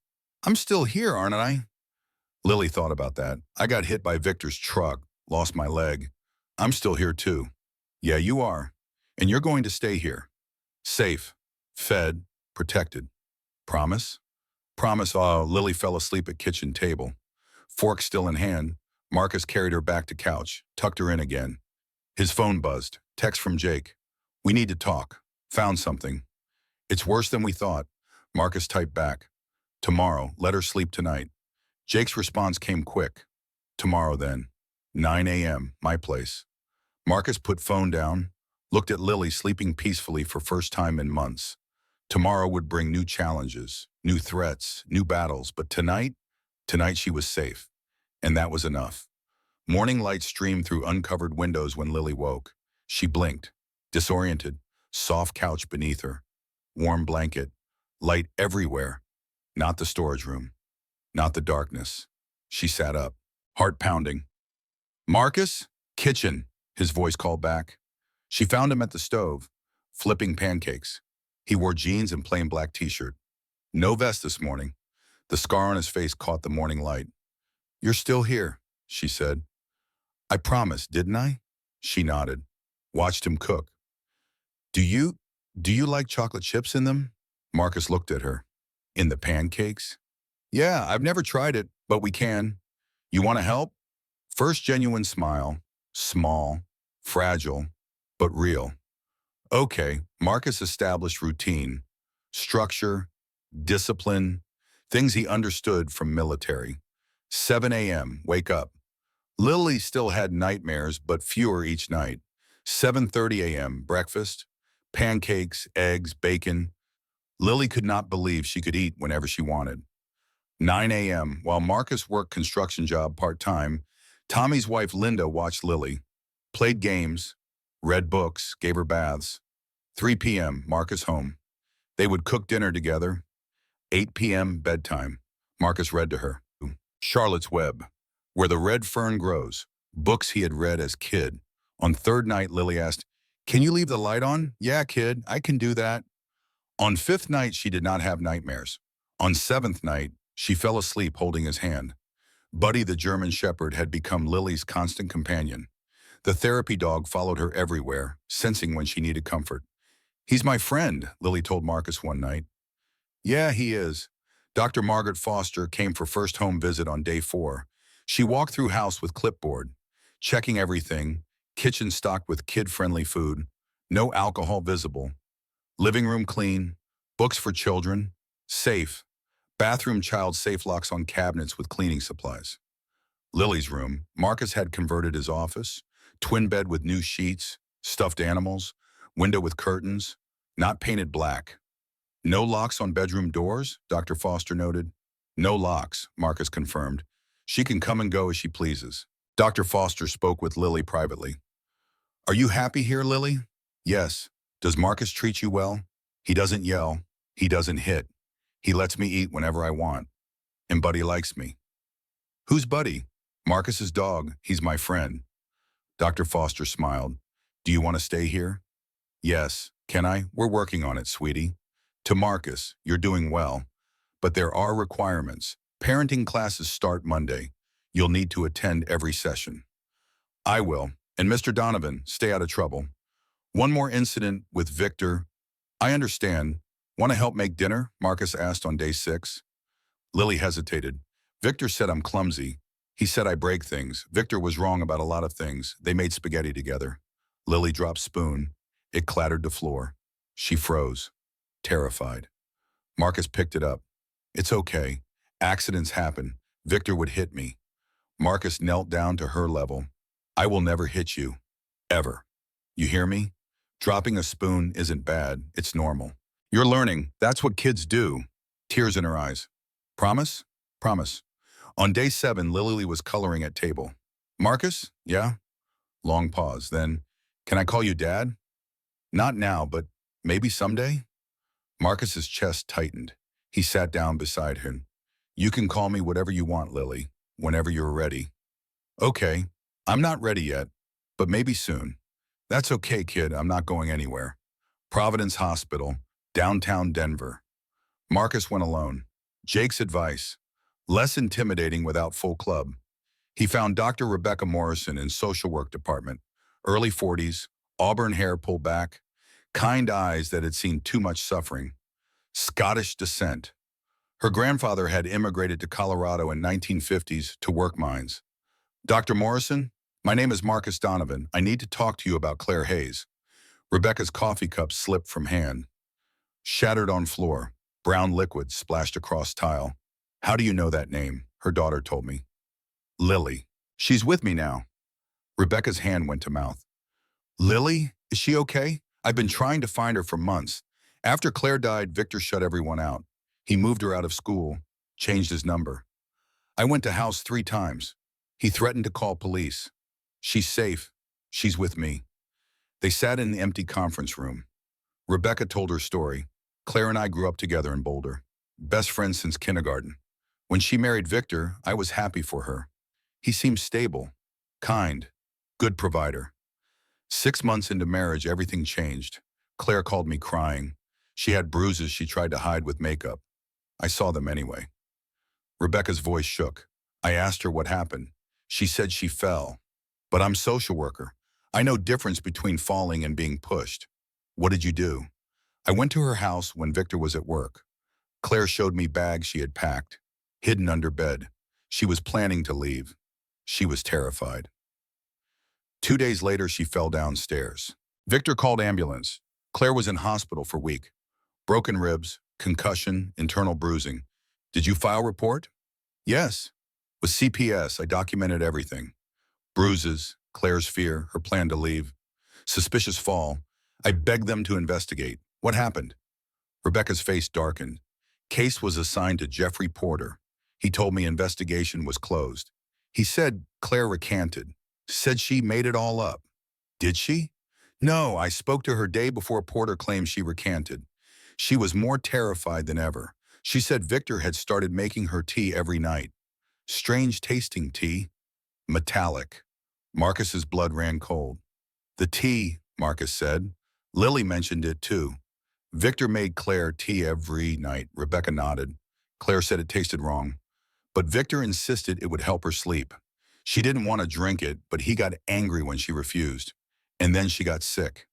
I'm still here, aren't I? Lily thought about that. I got hit by Victor's truck, lost my leg. I'm still here too. Yeah, you are. And you're going to stay here. Safe, fed, protected. Promise? Promise. Oh, Lily fell asleep at kitchen table. Fork still in hand, Marcus carried her back to couch, tucked her in again. His phone buzzed. Text from Jake. We need to talk. Found something. It's worse than we thought. Marcus typed back. Tomorrow, let her sleep tonight. Jake's response came quick. Tomorrow then. 9 a.m., my place. Marcus put phone down, looked at Lily sleeping peacefully for first time in months. Tomorrow would bring new challenges, new threats, new battles, but tonight she was safe. And that was enough. Morning light streamed through uncovered windows when Lily woke. She blinked, disoriented, soft couch beneath her, warm blanket, light everywhere. Not the storage room, not the darkness. She sat up, heart pounding. Marcus? Kitchen, his voice called back. She found him at the stove, flipping pancakes. He wore jeans and plain black t-shirt. No vest this morning. The scar on his face caught the morning light. You're still here, she said. I promised, didn't I? She nodded, watched him cook. Do you like chocolate chips in them? Marcus looked at her. In the pancakes? Yeah, I've never tried it, but we can. You want to help? First genuine smile, small, fragile, but real. Okay, Marcus established routine, structure, discipline, things he understood from military. 7 a.m., wake up. Lily still had nightmares, but fewer each night. 7:30 a.m., breakfast, pancakes, eggs, bacon. Lily could not believe she could eat whenever she wanted. 9 a.m., while Marcus worked construction job part-time, Tommy's wife Linda watched Lily, played games, read books, gave her baths. 3 p.m., Marcus home. They would cook dinner together. 8 p.m., bedtime. Marcus read to her. Charlotte's Web, Where the Red Fern Grows, books he had read as kid. On third night, Lily asked, Can you leave the light on? Yeah, kid, I can do that. On fifth night, she did not have nightmares. On seventh night, she fell asleep holding his hand. Buddy the German Shepherd had become Lily's constant companion. The therapy dog followed her everywhere, sensing when she needed comfort. He's my friend, Lily told Marcus one night. Yeah, he is. Dr. Margaret Foster came for first home visit on day 4. She walked through house with clipboard, checking everything, kitchen stocked with kid-friendly food, no alcohol visible, living room clean, books for children, safe, bathroom child safe locks on cabinets with cleaning supplies. Lily's room, Marcus had converted his office, twin bed with new sheets, stuffed animals, window with curtains, not painted black. No locks on bedroom doors, Dr. Foster noted. No locks, Marcus confirmed. She can come and go as she pleases. Dr. Foster spoke with Lily privately. Are you happy here, Lily? Yes. Does Marcus treat you well? He doesn't yell. He doesn't hit. He lets me eat whenever I want. And Buddy likes me. Who's Buddy? Marcus's dog. He's my friend. Dr. Foster smiled. Do you want to stay here? Yes. Can I? We're working on it, sweetie. To Marcus, you're doing well. But there are requirements. Parenting classes start Monday. You'll need to attend every session. I will. And Mr. Donovan, stay out of trouble. One more incident with Victor. I understand. Want to help make dinner? Marcus asked on day 6. Lily hesitated. Victor said I'm clumsy. He said I break things. Victor was wrong about a lot of things. They made spaghetti together. Lily dropped spoon. It clattered the floor. She froze, terrified. Marcus picked it up. It's okay. Accidents happen. Victor would hit me. Marcus knelt down to her level. I will never hit you. Ever. You hear me? Dropping a spoon isn't bad. It's normal. You're learning. That's what kids do. Tears in her eyes. Promise? Promise. On day 7, Lily was coloring at table. Marcus? Yeah? Long pause. Then, can I call you Dad? Not now, but maybe someday? Marcus's chest tightened. He sat down beside him. You can call me whatever you want, Lily, whenever you're ready. Okay, I'm not ready yet, but maybe soon. That's okay, kid, I'm not going anywhere. Providence Hospital, downtown Denver. Marcus went alone. Jake's advice, less intimidating without full club. He found Dr. Rebecca Morrison in social work department, early 40s, auburn hair pulled back, kind eyes that had seen too much suffering, Scottish descent. Her grandfather had immigrated to Colorado in 1950s to work mines. Dr. Morrison, my name is Marcus Donovan. I need to talk to you about Claire Hayes. Rebecca's coffee cup slipped from hand. Shattered on floor. Brown liquid splashed across tile. How do you know that name? Her daughter told me. Lily. She's with me now. Rebecca's hand went to mouth. Lily? Is she okay? I've been trying to find her for months. After Claire died, Victor shut everyone out. He moved her out of school, changed his number. I went to house 3 times. He threatened to call police. She's safe. She's with me. They sat in the empty conference room. Rebecca told her story. Claire and I grew up together in Boulder. Best friends since kindergarten. When she married Victor, I was happy for her. He seemed stable, kind, good provider. 6 months into marriage, everything changed. Claire called me crying. She had bruises she tried to hide with makeup. I saw them anyway. Rebecca's voice shook. I asked her what happened. She said she fell. But I'm social worker. I know difference between falling and being pushed. What did you do? I went to her house when Victor was at work. Claire showed me bags she had packed, hidden under bed. She was planning to leave. She was terrified. 2 days later, she fell downstairs. Victor called ambulance. Claire was in hospital for a week. Broken ribs, concussion, internal bruising. Did you file report? Yes. With CPS, I documented everything. Bruises, Claire's fear, her plan to leave. Suspicious fall. I begged them to investigate. What happened? Rebecca's face darkened. Case was assigned to Jeffrey Porter. He told me investigation was closed. He said Claire recanted. Said she made it all up. Did she? No, I spoke to her day before Porter claimed she recanted. She was more terrified than ever. She said Victor had started making her tea every night. Strange tasting tea. Metallic. Marcus's blood ran cold. The tea, Marcus said. Lily mentioned it too. Victor made Claire tea every night. Rebecca nodded. Claire said it tasted wrong. But Victor insisted it would help her sleep. She didn't want to drink it, but he got angry when she refused. And then she got sick.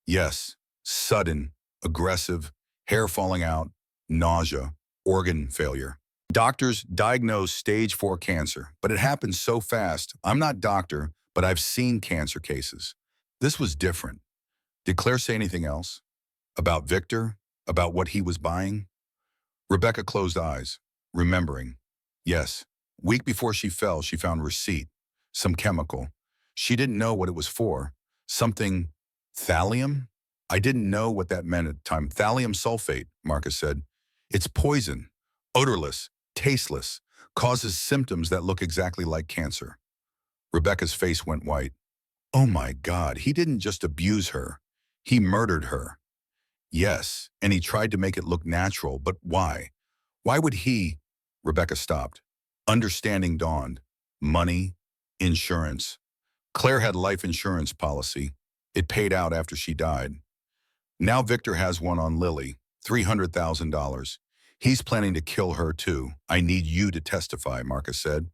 Yes, sudden, aggressive, hair falling out, nausea, organ failure. Doctors diagnosed stage 4 cancer, but it happened so fast. I'm not doctor, but I've seen cancer cases. This was different. Did Claire say anything else? About Victor? About what he was buying? Rebecca closed eyes, remembering. Yes, week before she fell, she found receipt, some chemical. She didn't know what it was for. Something, thallium? I didn't know what that meant at the time. Thallium sulfate, Marcus said. It's poison, odorless, tasteless, causes symptoms that look exactly like cancer. Rebecca's face went white. Oh my God, he didn't just abuse her. He murdered her. Yes, and he tried to make it look natural, but why? Why would he? Rebecca stopped. Understanding dawned. Money, insurance. Claire had life insurance policy. It paid out after she died. Now Victor has one on Lily, $300,000. He's planning to kill her too. I need you to testify, Marcus said.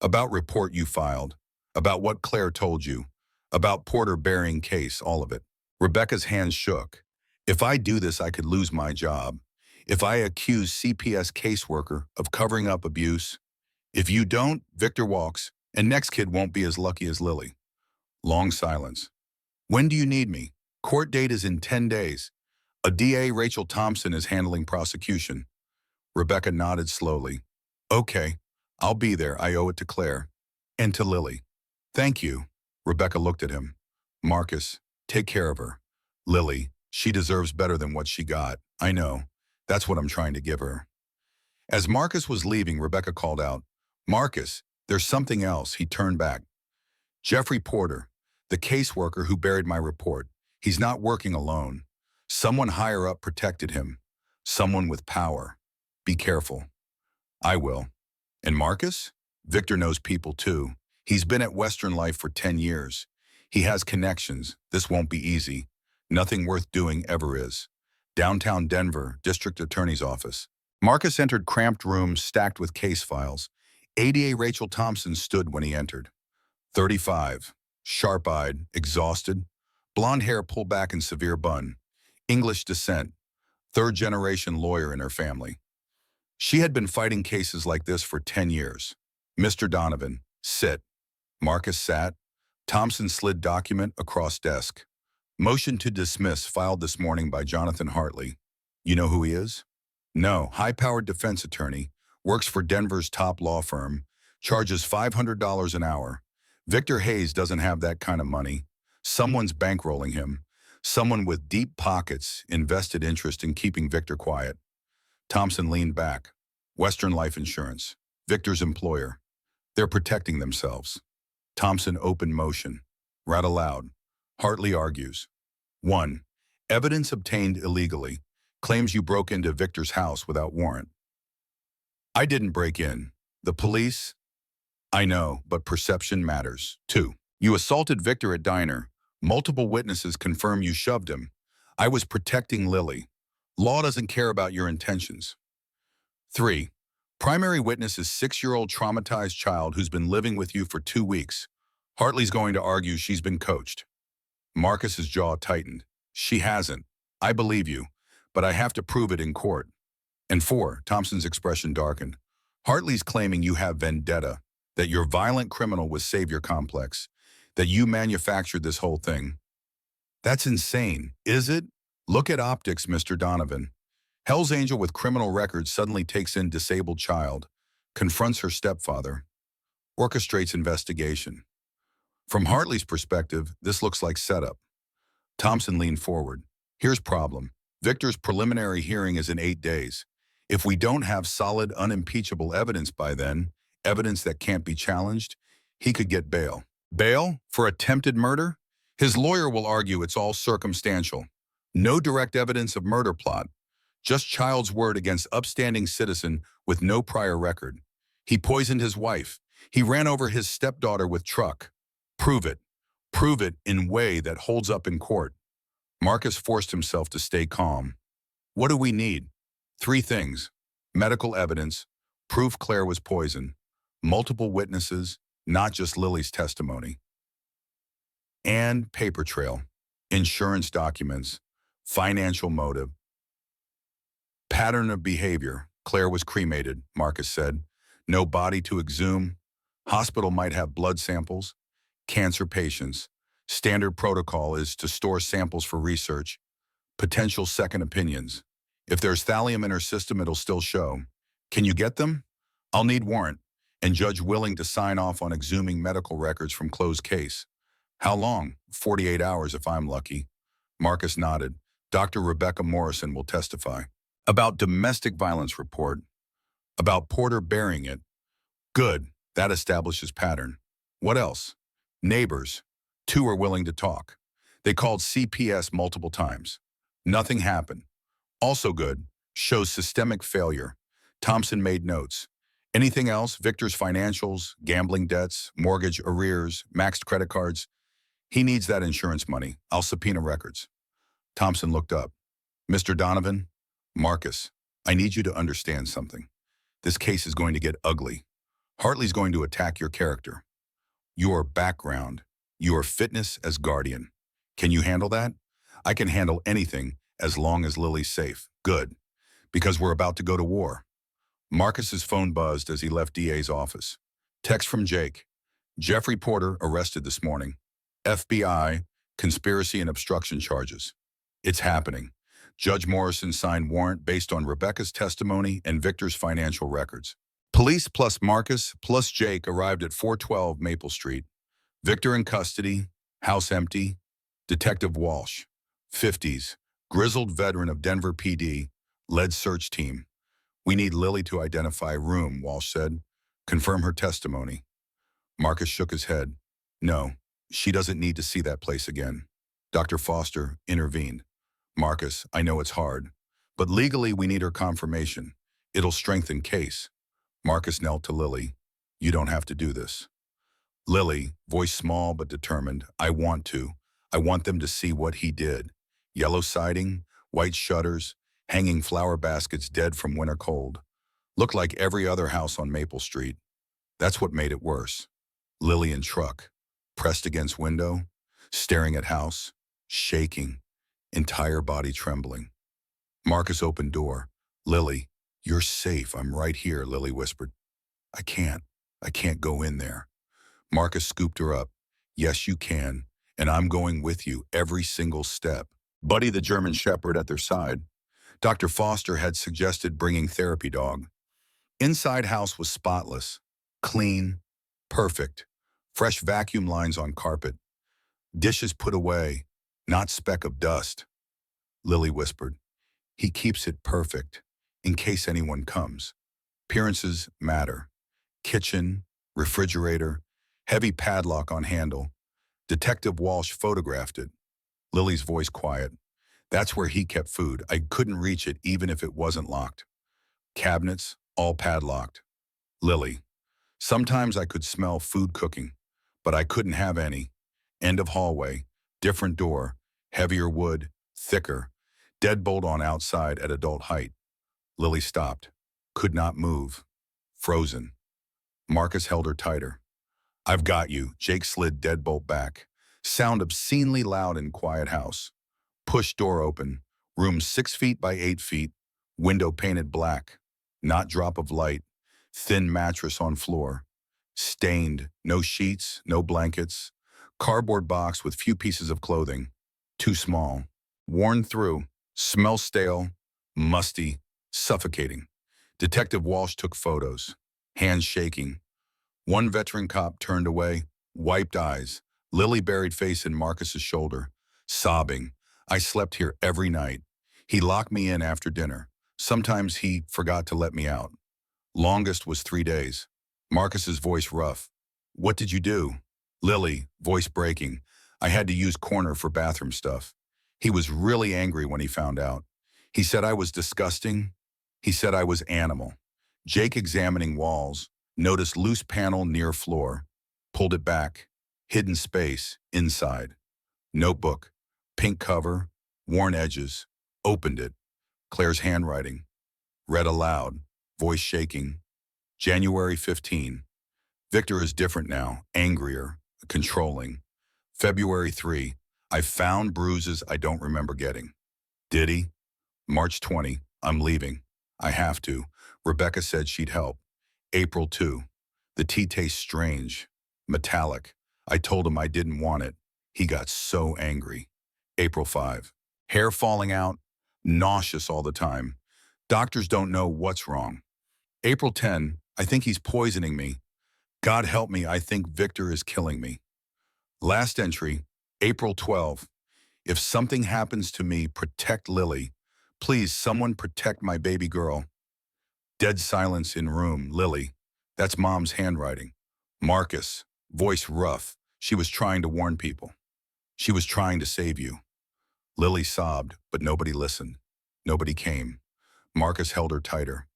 About report you filed. About what Claire told you. About Porter burying case, all of it. Rebecca's hands shook. If I do this, I could lose my job. If I accuse CPS caseworker of covering up abuse. If you don't, Victor walks, and next kid won't be as lucky as Lily. Long silence. When do you need me? Court date is in 10 days. A DA, Rachel Thompson, is handling prosecution. Rebecca nodded slowly. Okay, I'll be there. I owe it to Claire. And to Lily. Thank you. Rebecca looked at him. Marcus, take care of her. Lily, she deserves better than what she got. I know. That's what I'm trying to give her. As Marcus was leaving, Rebecca called out, Marcus, there's something else. He turned back. Jeffrey Porter, the caseworker who buried my report. He's not working alone. Someone higher up protected him. Someone with power. Be careful. I will. And Marcus? Victor knows people too. He's been at Western Life for 10 years. He has connections. This won't be easy. Nothing worth doing ever is. Downtown Denver, District Attorney's Office. Marcus entered cramped rooms stacked with case files. ADA Rachel Thompson stood when he entered. 35. Sharp-eyed, exhausted. Blonde hair pulled back in severe bun. English descent. Third-generation lawyer in her family. She had been fighting cases like this for 10 years. Mr. Donovan, sit. Marcus sat. Thompson slid document across desk. Motion to dismiss filed this morning by Jonathan Hartley. You know who he is? No, high-powered defense attorney, works for Denver's top law firm, charges $500 an hour. Victor Hayes doesn't have that kind of money. Someone's bankrolling him. Someone with deep pockets, invested interest in keeping Victor quiet. Thompson leaned back. Western Life Insurance, Victor's employer. They're protecting themselves. Thompson opened motion. Read aloud. Hartley argues. 1. Evidence obtained illegally. Claims you broke into Victor's house without warrant. I didn't break in. The police? I know, but perception matters. 2. You assaulted Victor at diner. Multiple witnesses confirm you shoved him. I was protecting Lily. Law doesn't care about your intentions. 3. Primary witness is 6-year-old traumatized child who's been living with you for 2 weeks. Hartley's going to argue she's been coached. Marcus's jaw tightened. She hasn't. I believe you, but I have to prove it in court. And 4, Thompson's expression darkened. Hartley's claiming you have vendetta, that you're violent criminal with savior complex, that you manufactured this whole thing. That's insane, is it? Look at optics, Mr. Donovan. Hell's Angel with criminal records suddenly takes in disabled child, confronts her stepfather, orchestrates investigation. From Hartley's perspective, this looks like setup. Thompson leaned forward. Here's problem. Victor's preliminary hearing is in 8 days. If we don't have solid, unimpeachable evidence by then, evidence that can't be challenged, he could get bail. Bail for attempted murder? His lawyer will argue it's all circumstantial. No direct evidence of murder plot. Just child's word against upstanding citizen with no prior record. He poisoned his wife. He ran over his stepdaughter with truck. Prove it. Prove it in way that holds up in court. Marcus forced himself to stay calm. What do we need? 3 things. Medical evidence, proof Claire was poisoned, multiple witnesses, not just Lily's testimony. And paper trail, insurance documents, financial motive. Pattern of behavior. Claire was cremated, Marcus said. No body to exhume. Hospital might have blood samples. Cancer patients. Standard protocol is to store samples for research. Potential second opinions. If there's thallium in her system, it'll still show. Can you get them? I'll need warrant, and judge willing to sign off on exhuming medical records from closed case. How long? 48 hours if I'm lucky. Marcus nodded. Dr. Rebecca Morrison will testify. About domestic violence report. About Porter burying it. Good. That establishes pattern. What else? Neighbors. 2 are willing to talk. They called CPS multiple times. Nothing happened. Also good. Shows systemic failure. Thompson made notes. Anything else? Victor's financials, gambling debts, mortgage arrears, maxed credit cards. He needs that insurance money. I'll subpoena records. Thompson looked up. Mr. Donovan? Marcus. I need you to understand something. This case is going to get ugly. Hartley's going to attack your character, your background, your fitness as guardian. Can you handle that? I can handle anything as long as Lily's safe. Good, because we're about to go to war. Marcus's phone buzzed as he left DA's office. Text from Jake. Jeffrey Porter arrested this morning. FBI, conspiracy and obstruction charges. It's happening. Judge Morrison signed warrant based on Rebecca's testimony and Victor's financial records. Police plus Marcus plus Jake arrived at 412 Maple Street. Victor in custody, house empty. Detective Walsh, 50s, grizzled veteran of Denver PD, led search team. We need Lily to identify room, Walsh said. Confirm her testimony. Marcus shook his head. No, she doesn't need to see that place again. Dr. Foster intervened. Marcus, I know it's hard, but legally we need her confirmation. It'll strengthen case. Marcus knelt to Lily. You don't have to do this. Lily, voice small but determined, I want to. I want them to see what he did. Yellow siding, white shutters, hanging flower baskets dead from winter cold. Looked like every other house on Maple Street. That's what made it worse. Lily in truck, pressed against window, staring at house, shaking, entire body trembling. Marcus opened door. Lily, you're safe. I'm right here, Lily whispered. I can't go in there. Marcus scooped her up. Yes, you can, and I'm going with you every single step. Buddy the German Shepherd at their side. Dr. Foster had suggested bringing therapy dog. Inside house was spotless, clean, perfect. Fresh vacuum lines on carpet. Dishes put away, not speck of dust. Lily whispered, he keeps it perfect, in case anyone comes. Appearances matter. Kitchen, refrigerator, heavy padlock on handle. Detective Walsh photographed it. Lily's voice quiet. That's where he kept food. I couldn't reach it even if it wasn't locked. Cabinets, all padlocked. Lily. Sometimes I could smell food cooking, but I couldn't have any. End of hallway, different door, heavier wood, thicker. Deadbolt on outside at adult height. Lily stopped. Could not move. Frozen. Marcus held her tighter. I've got you. Jake slid deadbolt back. Sound obscenely loud in quiet house. Push door open. Room 6 feet by 8 feet. Window painted black. Not drop of light. Thin mattress on floor. Stained. No sheets, no blankets. Cardboard box with few pieces of clothing. Too small. Worn through. Smell stale. Musty. Suffocating. Detective Walsh took photos. Hands shaking. One veteran cop turned away. Wiped eyes. Lily buried face in Marcus's shoulder. Sobbing. I slept here every night. He locked me in after dinner. Sometimes he forgot to let me out. Longest was 3 days. Marcus's voice rough. What did you do? Lily, voice breaking. I had to use corner for bathroom stuff. He was really angry when he found out. He said I was disgusting. He said I was animal. Jake examining walls. Noticed loose panel near floor. Pulled it back. Hidden space, inside. Notebook. Pink cover. Worn edges. Opened it. Claire's handwriting. Read aloud. Voice shaking. January 15. Victor is different now. Angrier. Controlling. February 3. I found bruises I don't remember getting. Did he? March 20. I'm leaving. I have to. Rebecca said she'd help. April 2. The tea tastes strange. Metallic. I told him I didn't want it. He got so angry. April 5. Hair falling out. Nauseous all the time. Doctors don't know what's wrong. April 10. I think he's poisoning me. God help me, I think Victor is killing me. Last entry, April 12. If something happens to me, protect Lily. Please, someone protect my baby girl. Dead silence in room. Lily. That's Mom's handwriting. Marcus. Voice rough. She was trying to warn people. She was trying to save you. Lily sobbed, but nobody listened. Nobody came. Marcus held her tighter.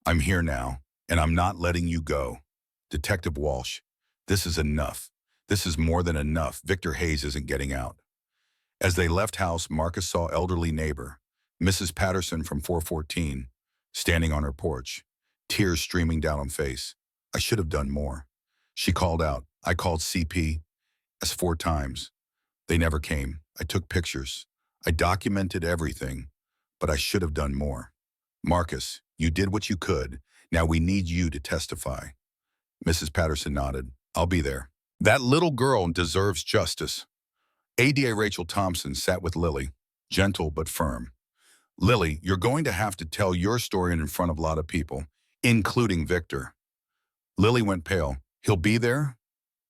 I'm here now, and I'm not letting you go. Detective Walsh. This is enough. This is more than enough. Victor Hayes isn't getting out. As they left house, Marcus saw elderly neighbor, Mrs. Patterson from 414. standing on her porch, tears streaming down her face. I should have done more. She called out. I called CPS 4 times. They never came. I took pictures. I documented everything, but I should have done more. Marcus, you did what you could. Now we need you to testify. Mrs. Patterson nodded. I'll be there. That little girl deserves justice. ADA Rachel Thompson sat with Lily, gentle but firm. Lily, you're going to have to tell your story in front of a lot of people, including Victor. Lily went pale. He'll be there?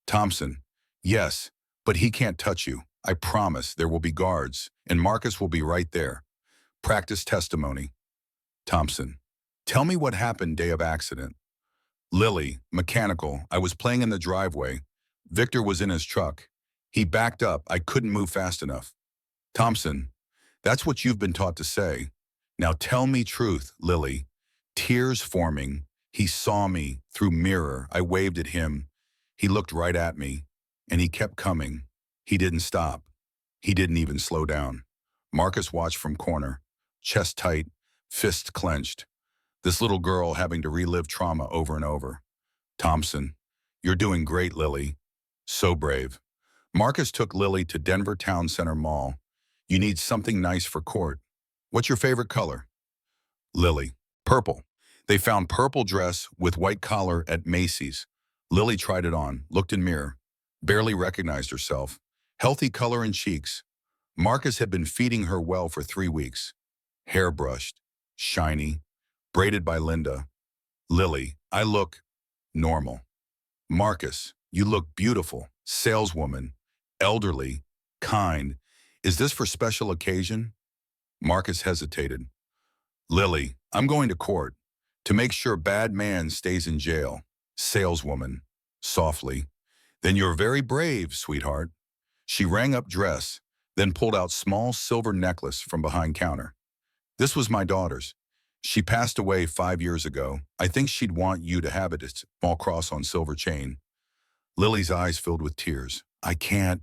Thompson, yes, but he can't touch you. I promise there will be guards, and Marcus will be right there. Practice testimony. Thompson, tell me what happened day of accident. Lily, mechanical. I was playing in the driveway. Victor was in his truck. He backed up. I couldn't move fast enough. Thompson, that's what you've been taught to say. Now tell me truth, Lily. Tears forming. He saw me through mirror. I waved at him. He looked right at me, and he kept coming. He didn't stop. He didn't even slow down. Marcus watched from corner, chest tight, fists clenched. This little girl having to relive trauma over and over. Thompson, you're doing great, Lily. So brave. Marcus took Lily to Denver Town Center Mall. You need something nice for court. What's your favorite color? Lily, purple. They found purple dress with white collar at Macy's. Lily tried it on, looked in mirror, barely recognized herself. Healthy color in cheeks. Marcus had been feeding her well for 3 weeks. Hair brushed, shiny, braided by Linda. Lily, I look normal. Marcus, you look beautiful. Saleswoman, elderly, kind. Is this for special occasion? Marcus hesitated. Lily, I'm going to court to make sure bad man stays in jail. Saleswoman, softly. Then you're very brave, sweetheart. She rang up dress, then pulled out small silver necklace from behind counter. This was my daughter's. She passed away 5 years ago. I think she'd want you to have it. It's a small cross on silver chain. Lily's eyes filled with tears. I can't.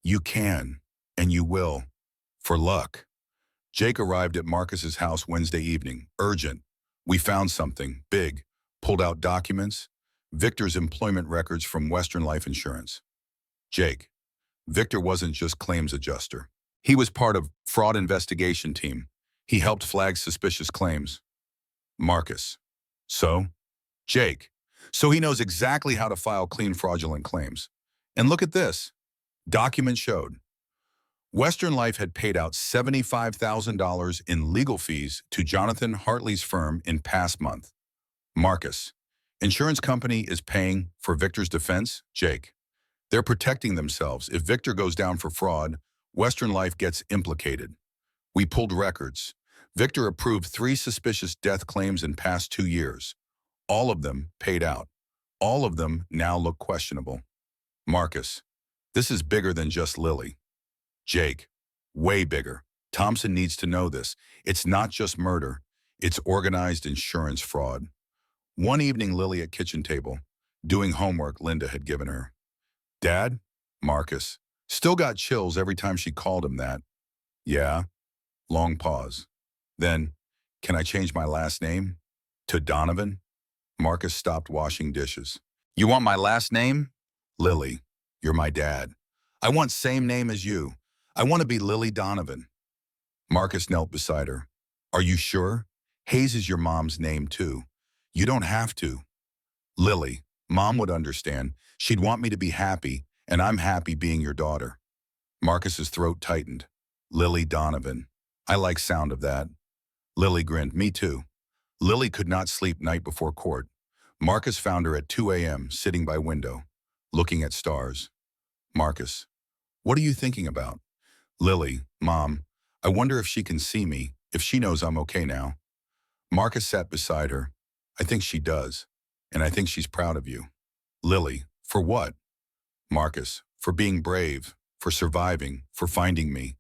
You can, and you will. For luck. Jake arrived at Marcus's house Wednesday evening. Urgent. We found something. Big. Pulled out documents. Victor's employment records from Western Life Insurance. Jake. Victor wasn't just claims adjuster. He was part of fraud investigation team. He helped flag suspicious claims. Marcus. So? Jake. So he knows exactly how to file clean fraudulent claims. And look at this. Document showed. Western Life had paid out $75,000 in legal fees to Jonathan Hartley's firm in past month. Marcus. Insurance company is paying for Victor's defense? Jake. They're protecting themselves. If Victor goes down for fraud, Western Life gets implicated. We pulled records. Victor approved 3 suspicious death claims in past 2 years. All of them paid out. All of them now look questionable. Marcus, this is bigger than just Lily. Jake, way bigger. Thompson needs to know this. It's not just murder. It's organized insurance fraud. One evening, Lily at kitchen table, doing homework Linda had given her. Dad? Marcus. Still got chills every time she called him that. Yeah. Long pause. Then, can I change my last name? To Donovan? Marcus stopped washing dishes. You want my last name? Lily, you're my dad. I want same name as you. I want to be Lily Donovan. Marcus knelt beside her. Are you sure? Hayes is your mom's name too. You don't have to. Lily, Mom would understand. She'd want me to be happy, and I'm happy being your daughter. Marcus's throat tightened. Lily Donovan. I like sound of that. Lily grinned. Me too. Lily could not sleep night before court. Marcus found her at 2 a.m. sitting by window, looking at stars. Marcus, what are you thinking about? Lily, Mom, I wonder if she can see me, if she knows I'm okay now. Marcus sat beside her. I think she does, and I think she's proud of you. Lily, for what? Marcus, for being brave, for surviving, for finding me.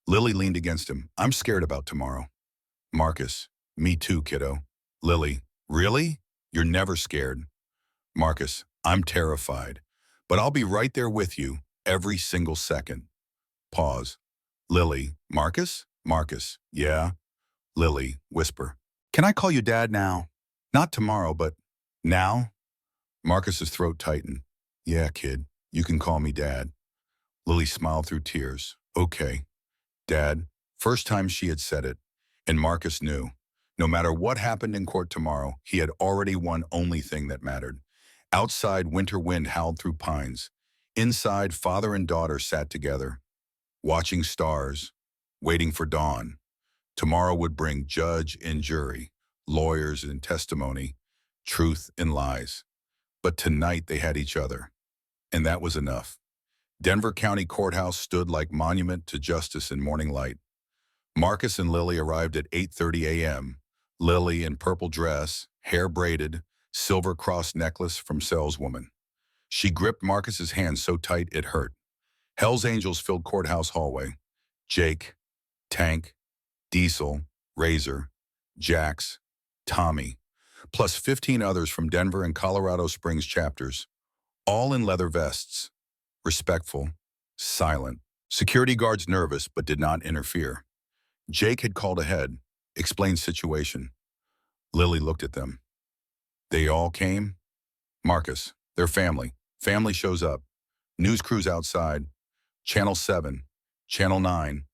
Lily leaned against him. I'm scared about tomorrow. Marcus, me too, kiddo. Lily, really? You're never scared. Marcus, I'm terrified, but I'll be right there with you every single second. Pause. Lily, Marcus? Marcus, yeah. Lily, whisper. Can I call you Dad now? Not tomorrow, but now? Marcus's throat tightened. Yeah, kid, you can call me Dad. Lily smiled through tears. Okay, Dad. First time she had said it, and Marcus knew. No matter what happened in court tomorrow, he had already won only thing that mattered. Outside, winter wind howled through pines. Inside, father and daughter sat together, watching stars, waiting for dawn. Tomorrow would bring judge and jury, lawyers and testimony, truth and lies. But tonight they had each other, and that was enough. Denver County Courthouse stood like monument to justice in morning light. Marcus and Lily arrived at 8:30 a.m. Lily in purple dress, hair braided, silver cross necklace from saleswoman. She gripped Marcus's hand so tight it hurt. Hell's Angels filled courthouse hallway. Jake, Tank, Diesel, Razor, Jax, Tommy, plus 15 others from Denver and Colorado Springs chapters, all in leather vests, respectful, silent. Security guards nervous but did not interfere. Jake had called ahead, explained situation. Lily looked at them. They all came? Marcus, their family. Family shows up. News crews outside. Channel 7, Channel 9,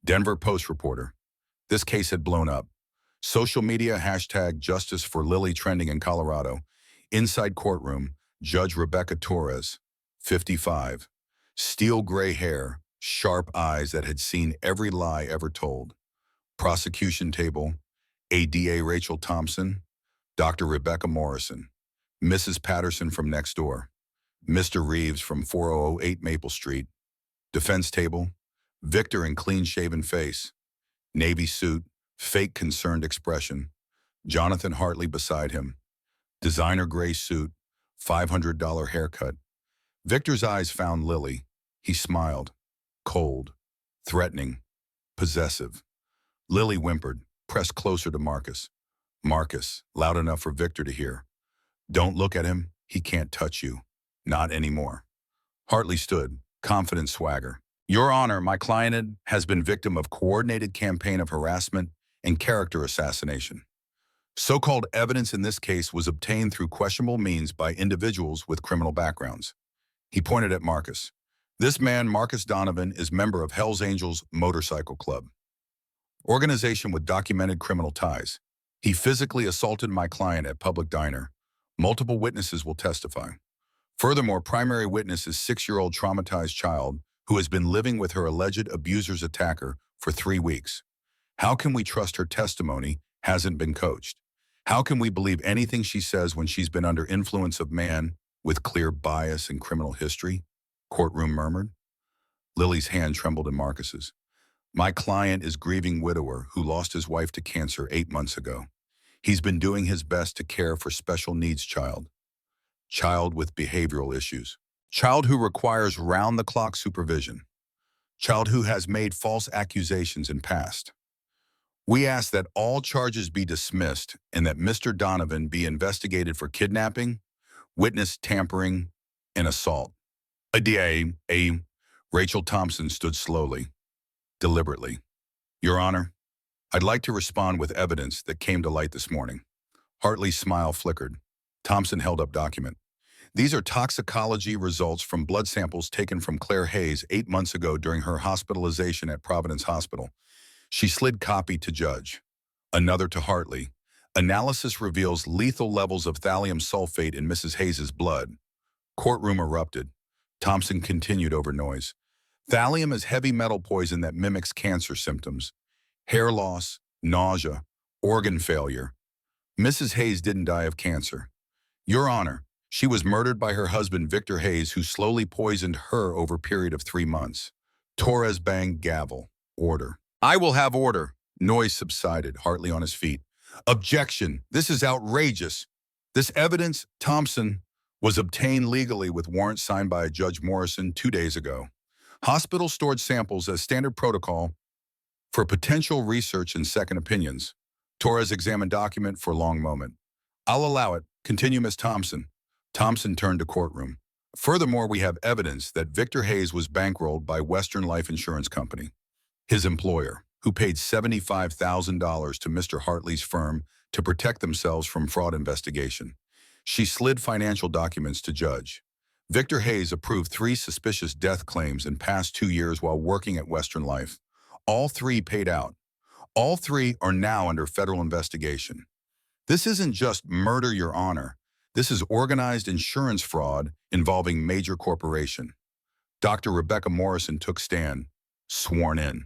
Denver Post reporter. This case had blown up. Social media hashtag justice for Lily trending in Colorado. Inside courtroom, Judge Rebecca Torres, 55. Steel gray hair, sharp eyes that had seen every lie ever told. Prosecution table, ADA Rachel Thompson, Dr. Rebecca Morrison, Mrs. Patterson from next door, Mr. Reeves from 4008 Maple Street. Defense table, Victor in clean-shaven face, navy suit, fake concerned expression, Jonathan Hartley beside him, designer gray suit, $500 haircut. Victor's eyes found Lily. He smiled, cold, threatening, possessive. Lily whimpered, pressed closer to Marcus. Marcus, loud enough for Victor to hear. Don't look at him. He can't touch you. Not anymore. Hartley stood, confident swagger. Your Honor, my client has been victim of coordinated campaign of harassment and character assassination. So-called evidence in this case was obtained through questionable means by individuals with criminal backgrounds. He pointed at Marcus. This man, Marcus Donovan, is member of Hell's Angels Motorcycle Club, organization with documented criminal ties. He physically assaulted my client at public diner. Multiple witnesses will testify. Furthermore, primary witness is 6-year-old traumatized child who has been living with her alleged abuser's attacker for 3 weeks. How can we trust her testimony hasn't been coached? How can we believe anything she says when she's been under influence of man with clear bias and criminal history? Courtroom murmured. Lily's hand trembled in Marcus's. My client is grieving widower who lost his wife to cancer 8 months ago. He's been doing his best to care for special needs child with behavioral issues, child who requires round-the-clock supervision, child who has made false accusations in past. We ask that all charges be dismissed and that Mr. Donovan be investigated for kidnapping, witness tampering, and assault. A. Rachel Thompson stood slowly, deliberately. Your Honor, I'd like to respond with evidence that came to light this morning. Hartley's smile flickered. Thompson held up document. These are toxicology results from blood samples taken from Claire Hayes 8 months ago during her hospitalization at Providence Hospital. She slid copy to judge. Another to Hartley. Analysis reveals lethal levels of thallium sulfate in Mrs. Hayes' blood. Courtroom erupted. Thompson continued over noise. Thallium is heavy metal poison that mimics cancer symptoms. Hair loss, nausea, organ failure. Mrs. Hayes didn't die of cancer. Your Honor, she was murdered by her husband, Victor Hayes, who slowly poisoned her over a period of 3 months. Torres banged gavel. Order. I will have order. Noise subsided, Hartley on his feet. Objection. This is outrageous. This evidence, Thompson, was obtained legally with warrant signed by Judge Morrison 2 days ago. Hospital stored samples as standard protocol for potential research and second opinions. Torres examined document for a long moment. I'll allow it. Continue, Ms. Thompson. Thompson turned to courtroom. Furthermore, we have evidence that Victor Hayes was bankrolled by Western Life Insurance Company, his employer, who paid $75,000 to Mr. Hartley's firm to protect themselves from fraud investigation. She slid financial documents to judge. Victor Hayes approved 3 suspicious death claims in past 2 years while working at Western Life. All 3 paid out. All 3 are now under federal investigation. This isn't just murder, Your Honor. This is organized insurance fraud involving major corporation. Dr. Rebecca Morrison took stand, sworn in.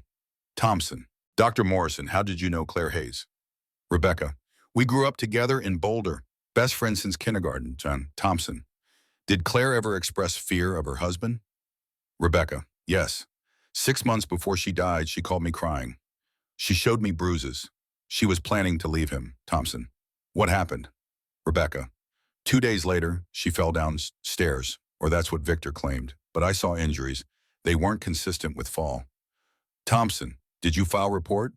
Thompson. Dr. Morrison, how did you know Claire Hayes? Rebecca. We grew up together in Boulder. Best friends since kindergarten. John. Thompson. Did Claire ever express fear of her husband? Rebecca. Yes. 6 months before she died, she called me crying. She showed me bruises. She was planning to leave him. Thompson. What happened? Rebecca. 2 days later, she fell downstairs, or that's what Victor claimed, but I saw injuries. They weren't consistent with fall. Thompson. Did you file report?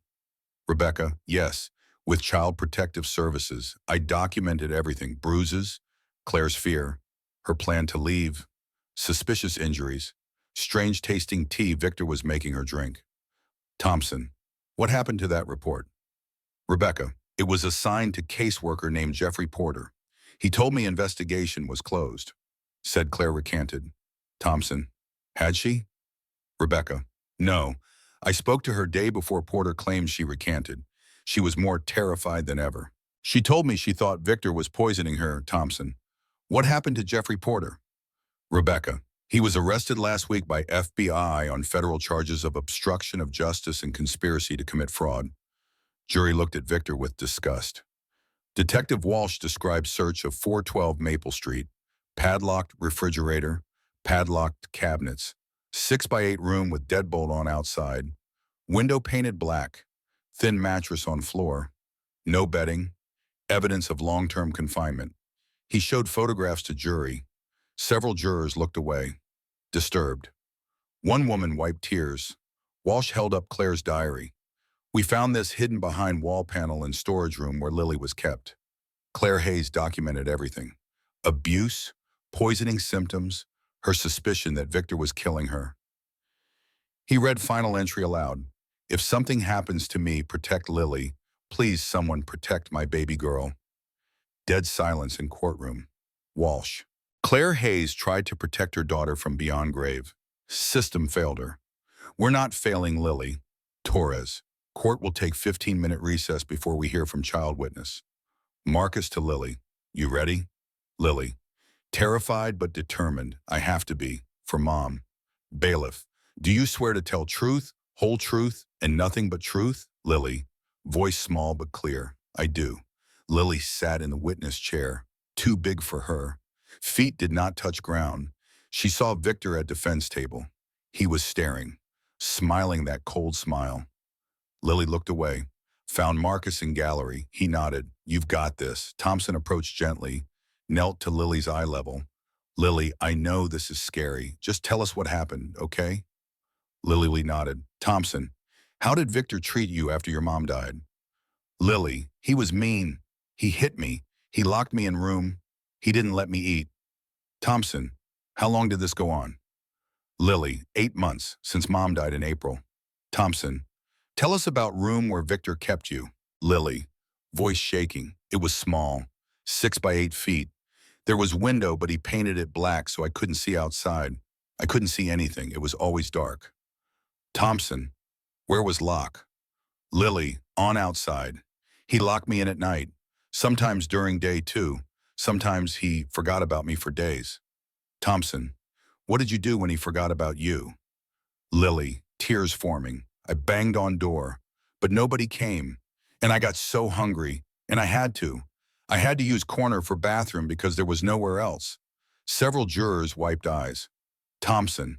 Rebecca. Yes. With Child Protective Services, I documented everything. Bruises, Claire's fear, her plan to leave, suspicious injuries, strange tasting tea Victor was making her drink. Thompson. What happened to that report? Rebecca. It was assigned to caseworker named Jeffrey Porter. He told me investigation was closed. Said Claire recanted. Thompson. Had she? Rebecca. No. I spoke to her day before Porter claimed she recanted. She was more terrified than ever. She told me she thought Victor was poisoning her. Thompson. What happened to Jeffrey Porter? Rebecca. He was arrested last week by FBI on federal charges of obstruction of justice and conspiracy to commit fraud. Jury looked at Victor with disgust. Detective Walsh described search of 412 Maple Street, padlocked refrigerator, padlocked cabinets, 6x8 room with deadbolt on outside, window painted black, thin mattress on floor, no bedding, evidence of long-term confinement. He showed photographs to jury. Several jurors looked away, disturbed. One woman wiped tears. Walsh held up Claire's diary. We found this hidden behind wall panel in storage room where Lily was kept. Claire Hayes documented everything. Abuse, poisoning symptoms, her suspicion that Victor was killing her. He read final entry aloud. If something happens to me, protect Lily. Please, someone protect my baby girl. Dead silence in courtroom. Walsh. Claire Hayes tried to protect her daughter from beyond grave. System failed her. We're not failing Lily. Torres. Court will take 15-minute recess before we hear from child witness. Marcus to Lily. You ready? Lily. Terrified but determined. I have to be. For Mom. Bailiff. Do you swear to tell truth, whole truth, and nothing but truth? Lily. Voice small but clear. I do. Lily sat in the witness chair. Too big for her. Feet did not touch ground. She saw Victor at defense table. He was staring, smiling that cold smile. Lily looked away, found Marcus in gallery. He nodded. You've got this. Thompson approached gently, knelt to Lily's eye level. Lily, I know this is scary. Just tell us what happened, okay? Lily nodded. Thompson, how did Victor treat you after your mom died? Lily, he was mean. He hit me. He locked me in room. He didn't let me eat. Thompson, how long did this go on? Lily, 8 months, since Mom died in April. Thompson, tell us about room where Victor kept you. Lily, voice shaking. It was small, 6x8 feet. There was window, but he painted it black so I couldn't see outside. I couldn't see anything. It was always dark. Thompson, where was lock? Lily, on outside. He locked me in at night, sometimes during day too. Sometimes he forgot about me for days. Thompson, what did you do when he forgot about you? Lily, tears forming. I banged on door, but nobody came. And I got so hungry, and I had to. I had to use corner for bathroom because there was nowhere else. Several jurors wiped eyes. Thompson,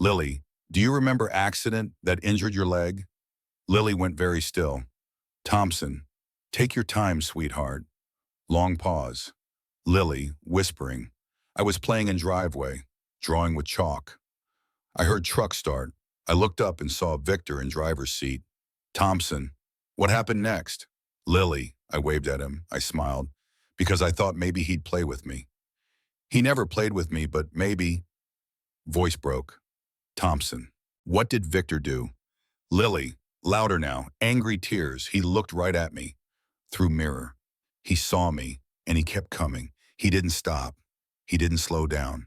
Lily, do you remember accident that injured your leg? Lily went very still. Thompson, take your time, sweetheart. Long pause. Lily, whispering. I was playing in driveway, drawing with chalk. I heard truck start. I looked up and saw Victor in driver's seat. Thompson, what happened next? Lily, I waved at him. I smiled, because I thought maybe he'd play with me. He never played with me, but maybe. Voice broke. Thompson, what did Victor do? Lily, louder now, angry tears. He looked right at me. Through mirror. He saw me, and he kept coming. He didn't stop. He didn't slow down.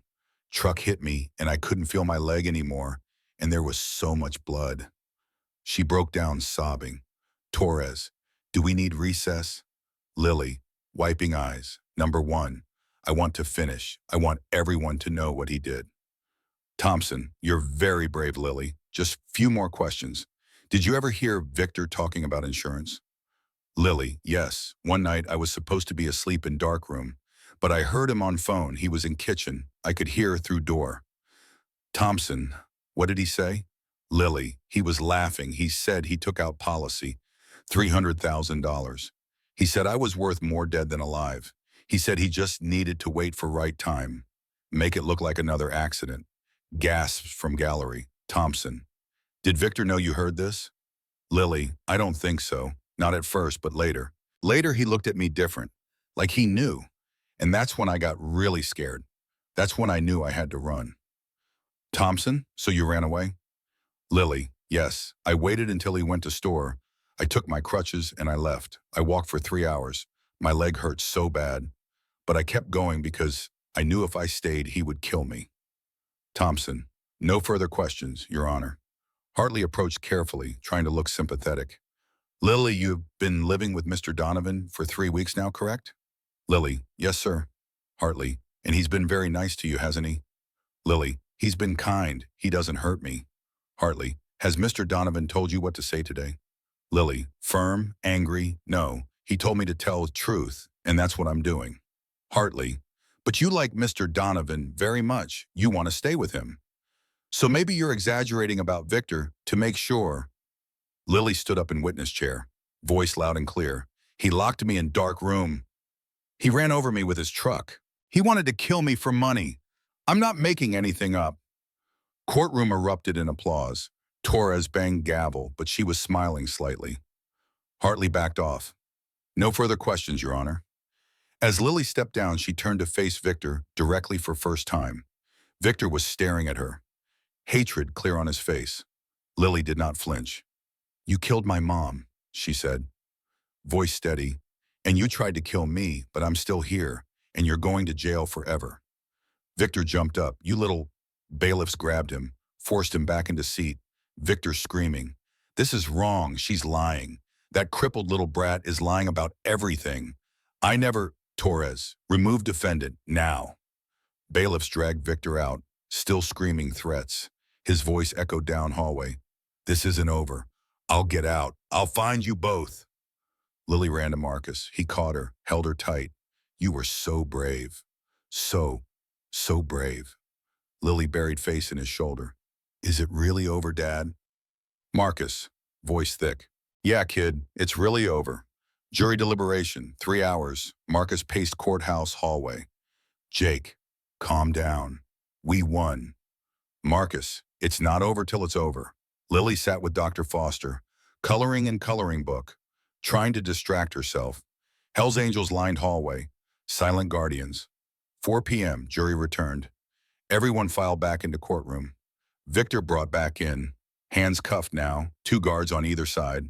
Truck hit me, and I couldn't feel my leg anymore, and there was so much blood. She broke down, sobbing. Torres, do we need recess? Lily, wiping eyes. Number one, I want to finish. I want everyone to know what he did. Thompson, you're very brave, Lily. Just few more questions. Did you ever hear Victor talking about insurance? Lily, yes. One night I was supposed to be asleep in dark room, but I heard him on phone. He was in kitchen. I could hear through door. Thompson, what did he say? Lily, he was laughing. He said he took out policy, $300,000. He said I was worth more dead than alive. He said he just needed to wait for right time. Make it look like another accident. Gasps from gallery. Thompson, did Victor know you heard this? Lily, I don't think so. Not at first, but later. Later, he looked at me different, like he knew. And that's when I got really scared. That's when I knew I had to run. Thompson, so you ran away? Lily, yes. I waited until he went to store. I took my crutches and I left. I walked for 3 hours. My leg hurt so bad. But I kept going because I knew if I stayed, he would kill me. Thompson, no further questions, Your Honor. Hartley approached carefully, trying to look sympathetic. Lily, you've been living with Mr. Donovan for 3 weeks now, correct? Lily, yes, sir. Hartley, and he's been very nice to you, hasn't he? Lily, he's been kind. He doesn't hurt me. Hartley, has Mr. Donovan told you what to say today? Lily, firm, angry, no. He told me to tell the truth, and that's what I'm doing. Hartley, but you like Mr. Donovan very much. You want to stay with him. So maybe you're exaggerating about Victor to make sure. Lily stood up in witness chair, voice loud and clear. He locked me in dark room. He ran over me with his truck. He wanted to kill me for money. I'm not making anything up. Courtroom erupted in applause. Torres banged gavel, but she was smiling slightly. Hartley backed off. No further questions, Your Honor. As Lily stepped down, she turned to face Victor directly for first time. Victor was staring at her, hatred clear on his face. Lily did not flinch. You killed my mom, she said, voice steady. And you tried to kill me, but I'm still here, and you're going to jail forever. Victor jumped up. You little... Bailiffs grabbed him, forced him back into seat. Victor screaming. This is wrong. She's lying. That crippled little brat is lying about everything. I never... Torres, remove defendant, now. Bailiffs dragged Victor out, still screaming threats. His voice echoed down hallway. This isn't over. I'll get out. I'll find you both. Lily ran to Marcus. He caught her, held her tight. You were so brave. So brave. Lily buried face in his shoulder. Is it really over, Dad? Marcus, voice thick. Yeah, kid, it's really over. Jury deliberation, 3 hours. Marcus paced courthouse hallway. Jake, calm down. We won. Marcus, it's not over till it's over. Lily sat with Dr. Foster, coloring in coloring book, trying to distract herself. Hell's Angels lined hallway. Silent guardians. 4 p.m., jury returned. Everyone filed back into courtroom. Victor brought back in. Hands cuffed now, 2 guards on either side.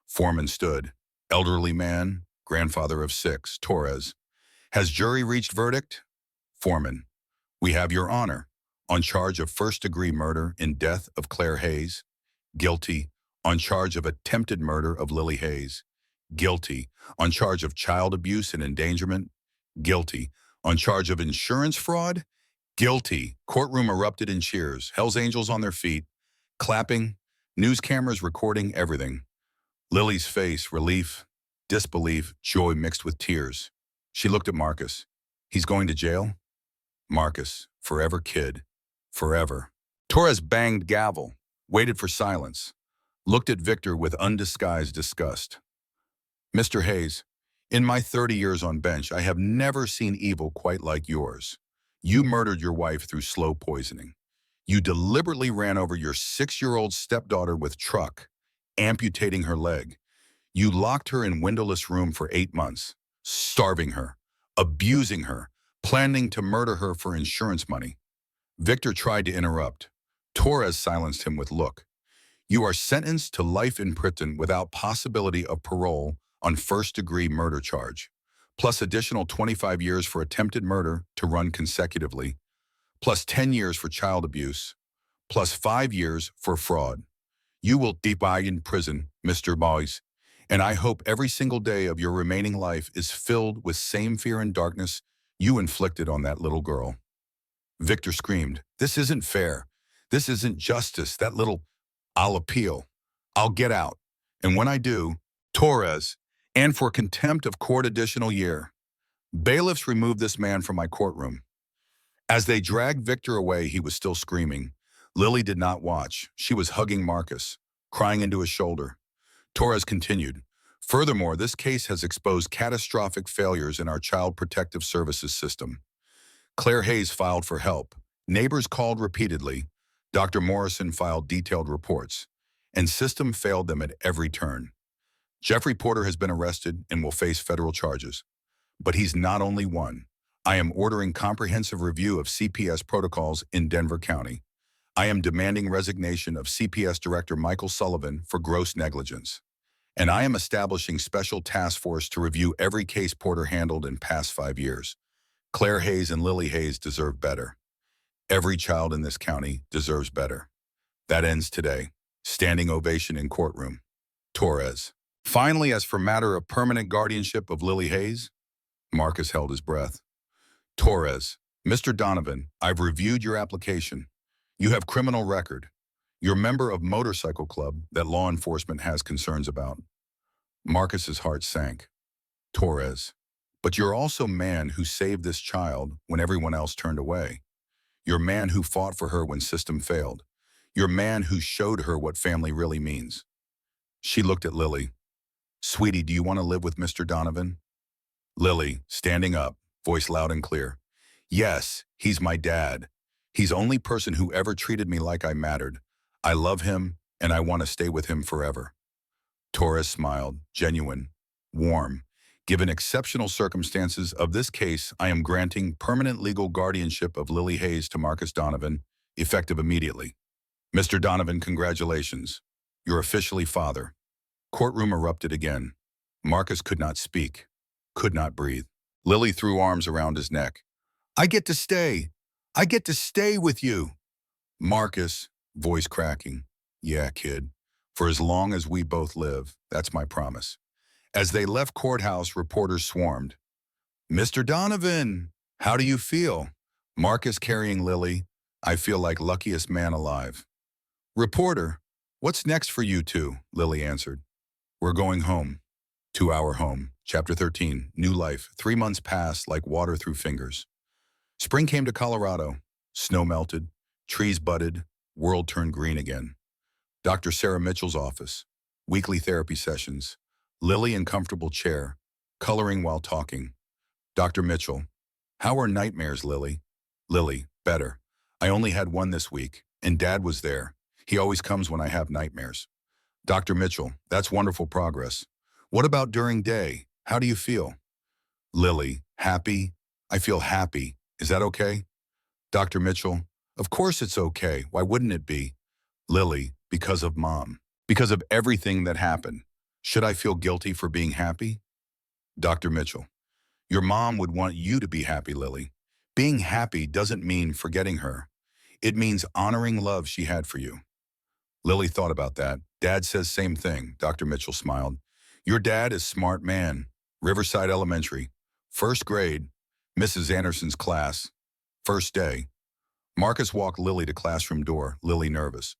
Foreman stood. Elderly man, grandfather of 6, Torres. Has jury reached verdict? Foreman. We have your honor. On charge of first-degree murder in death of Claire Hayes. Guilty. On charge of attempted murder of Lily Hayes. Guilty. On charge of child abuse and endangerment. Guilty. On charge of insurance fraud. Guilty. Courtroom erupted in cheers. Hell's Angels on their feet. Clapping. News cameras recording everything. Lily's face, relief, disbelief, joy mixed with tears. She looked at Marcus. He's going to jail? Marcus, forever kid. Forever. Torres banged gavel, waited for silence, looked at Victor with undisguised disgust. Mr. Hayes, in my 30 years on bench, I have never seen evil quite like yours. You murdered your wife through slow poisoning. You deliberately ran over your 6-year-old stepdaughter with truck, amputating her leg. You locked her in windowless room for 8 months, starving her, abusing her, planning to murder her for insurance money. Victor tried to interrupt. Torres silenced him with look. You are sentenced to life in prison without possibility of parole on first-degree murder charge. plus additional 25 years for attempted murder to run consecutively, plus 10 years for child abuse, plus 5 years for fraud. You will die in prison, Mr. Boyce, and I hope every single day of your remaining life is filled with same fear and darkness you inflicted on that little girl. Victor screamed, "This isn't fair. This isn't justice. That little... I'll appeal. I'll get out. And when I do, Torres, and for contempt of court additional year." Bailiffs removed this man from my courtroom. As they dragged Victor away, he was still screaming. Lily did not watch. She was hugging Marcus, crying into his shoulder. Torres continued, "Furthermore, this case has exposed catastrophic failures in our child protective services system. Claire Hayes filed for help. Neighbors called repeatedly. Dr. Morrison filed detailed reports, and system failed them at every turn. Jeffrey Porter has been arrested and will face federal charges. But he's not only one. I am ordering comprehensive review of CPS protocols in Denver County. I am demanding resignation of CPS Director Michael Sullivan for gross negligence. And I am establishing special task force to review every case Porter handled in past 5 years. Claire Hayes and Lily Hayes deserve better. Every child in this county deserves better." That ends today. Standing ovation in courtroom. Torres. Finally, as for matter of permanent guardianship of Lily Hayes, Marcus held his breath. Torres. "Mr. Donovan, I've reviewed your application. You have criminal record. You're member of motorcycle club that law enforcement has concerns about." Marcus's heart sank. Torres. "But you're also man who saved this child when everyone else turned away. You're man who fought for her when system failed. You're man who showed her what family really means." She looked at Lily. "Sweetie, do you want to live with Mr. Donovan?" Lily, standing up, voice loud and clear. "Yes, he's my dad. He's the only person who ever treated me like I mattered. I love him, and I want to stay with him forever." Torres smiled, genuine, warm. "Given exceptional circumstances of this case, I am granting permanent legal guardianship of Lily Hayes to Marcus Donovan, effective immediately. Mr. Donovan, congratulations. You're officially father." Courtroom erupted again. Marcus could not speak, could not breathe. Lily threw arms around his neck. "I get to stay. I get to stay with you." Marcus, voice cracking. "Yeah, kid. For as long as we both live, that's my promise." As they left courthouse, reporters swarmed. "Mr. Donovan, how do you feel?" Marcus carrying Lily. "I feel like luckiest man alive." "Reporter, what's next for you two?" Lily answered. "We're going home." 2-hour home. Chapter 13, New Life. 3 months passed like water through fingers. Spring came to Colorado. Snow melted. Trees budded. World turned green again. Dr. Sarah Mitchell's office. Weekly therapy sessions. Lily in comfortable chair, coloring while talking. Dr. Mitchell. "How are nightmares, Lily?" Lily. "Better. I only had one this week, and Dad was there. He always comes when I have nightmares." Dr. Mitchell. "That's wonderful progress. What about during day? How do you feel?" Lily. "Happy. I feel happy. Is that okay?" Dr. Mitchell. "Of course it's okay. Why wouldn't it be?" Lily. "Because of Mom. Because of everything that happened. Should I feel guilty for being happy?" Dr. Mitchell. "Your mom would want you to be happy, Lily. Being happy doesn't mean forgetting her. It means honoring love she had for you." Lily thought about that. "Dad says same thing." Dr. Mitchell smiled. "Your dad is smart man. Riverside Elementary. First grade. Mrs. Anderson's class. First day." Marcus walked Lily to classroom door, Lily nervous.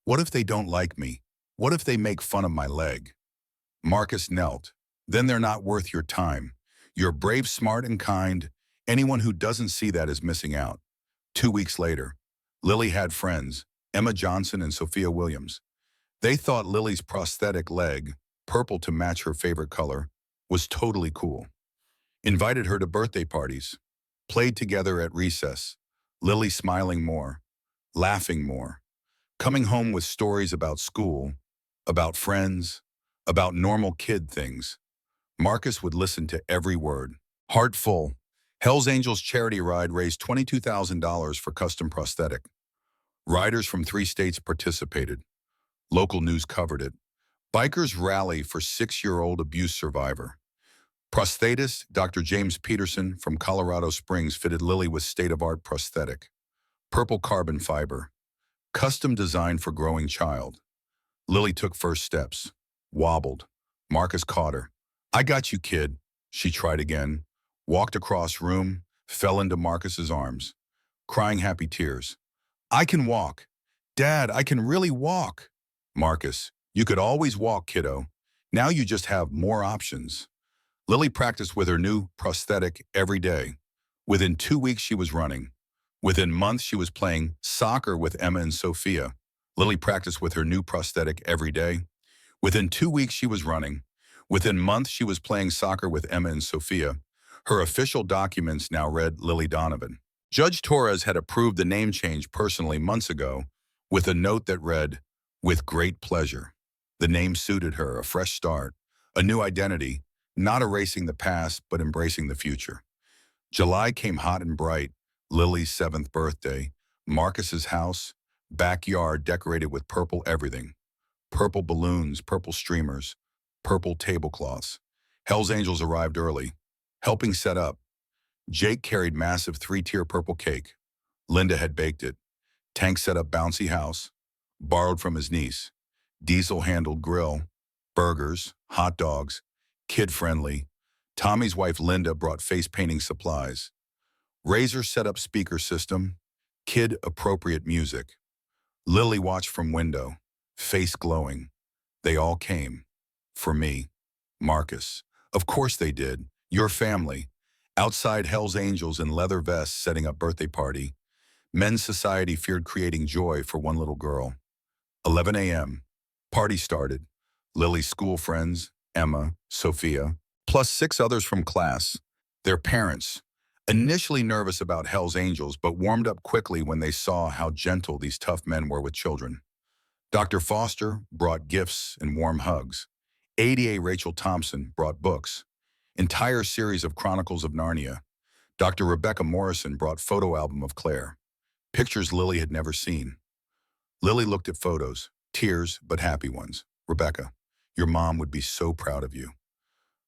"What if they don't like me? What if they make fun of my leg?" Marcus knelt. "Then they're not worth your time. You're brave, smart, and kind. Anyone who doesn't see that is missing out." 2 weeks later, Lily had friends, Emma Johnson and Sophia Williams. They thought Lily's prosthetic leg, purple to match her favorite color, was totally cool. Invited her to birthday parties. Played together at recess. Lily smiling more, laughing more. Coming home with stories about school, about friends, about normal kid things. Marcus would listen to every word. Heart full. Hell's Angels charity ride raised $22,000 for custom prosthetic. Riders from 3 states participated. Local news covered it. Bikers rally for 6-year-old abuse survivor. Prosthetist Dr. James Peterson from Colorado Springs fitted Lily with state-of-art prosthetic. Purple carbon fiber. Custom designed for growing child. Lily took first steps. Wobbled. Marcus caught her. "I got you, kid." She tried again. Walked across room, fell into Marcus's arms, crying happy tears. "I can walk. Dad, I can really walk." "Marcus, you could always walk, kiddo. Now you just have more options." Lily practiced with her new prosthetic every day. Within 2 weeks, she was running. Within months, she was playing soccer with Emma and Sophia. Lily practiced with her new prosthetic every day. Within 2 weeks, she was running. Within months, she was playing soccer with Emma and Sophia. Her official documents now read Lily Donovan. Judge Torres had approved the name change personally months ago with a note that read, "With great pleasure." The name suited her, a fresh start, a new identity, not erasing the past but embracing the future. July came hot and bright. Lily's 7th birthday. Marcus's house, backyard decorated with purple everything. Purple balloons, purple streamers, purple tablecloths. Hell's Angels arrived early, helping set up. Jake carried massive 3-tier purple cake. Linda had baked it. Tank set up bouncy house, borrowed from his niece. Diesel handled grill, burgers, hot dogs, kid-friendly. Tommy's wife Linda brought face painting supplies. Razor set up speaker system, kid-appropriate music. Lily watched from window, face glowing. They all came. For me. Marcus. Of course they did. Your family. Outside, Hell's Angels in leather vests setting up birthday party. Men's Society feared creating joy for one little girl. 11 a.m. Party started. Lily's school friends, Emma, Sophia, plus 6 others from class. Their parents. Initially nervous about Hell's Angels, but warmed up quickly when they saw how gentle these tough men were with children. Dr. Foster brought gifts and warm hugs. ADA Rachel Thompson brought books. Entire series of Chronicles of Narnia. Dr. Rebecca Morrison brought photo album of Claire. Pictures Lily had never seen. Lily looked at photos, tears but happy ones. Rebecca, your mom would be so proud of you.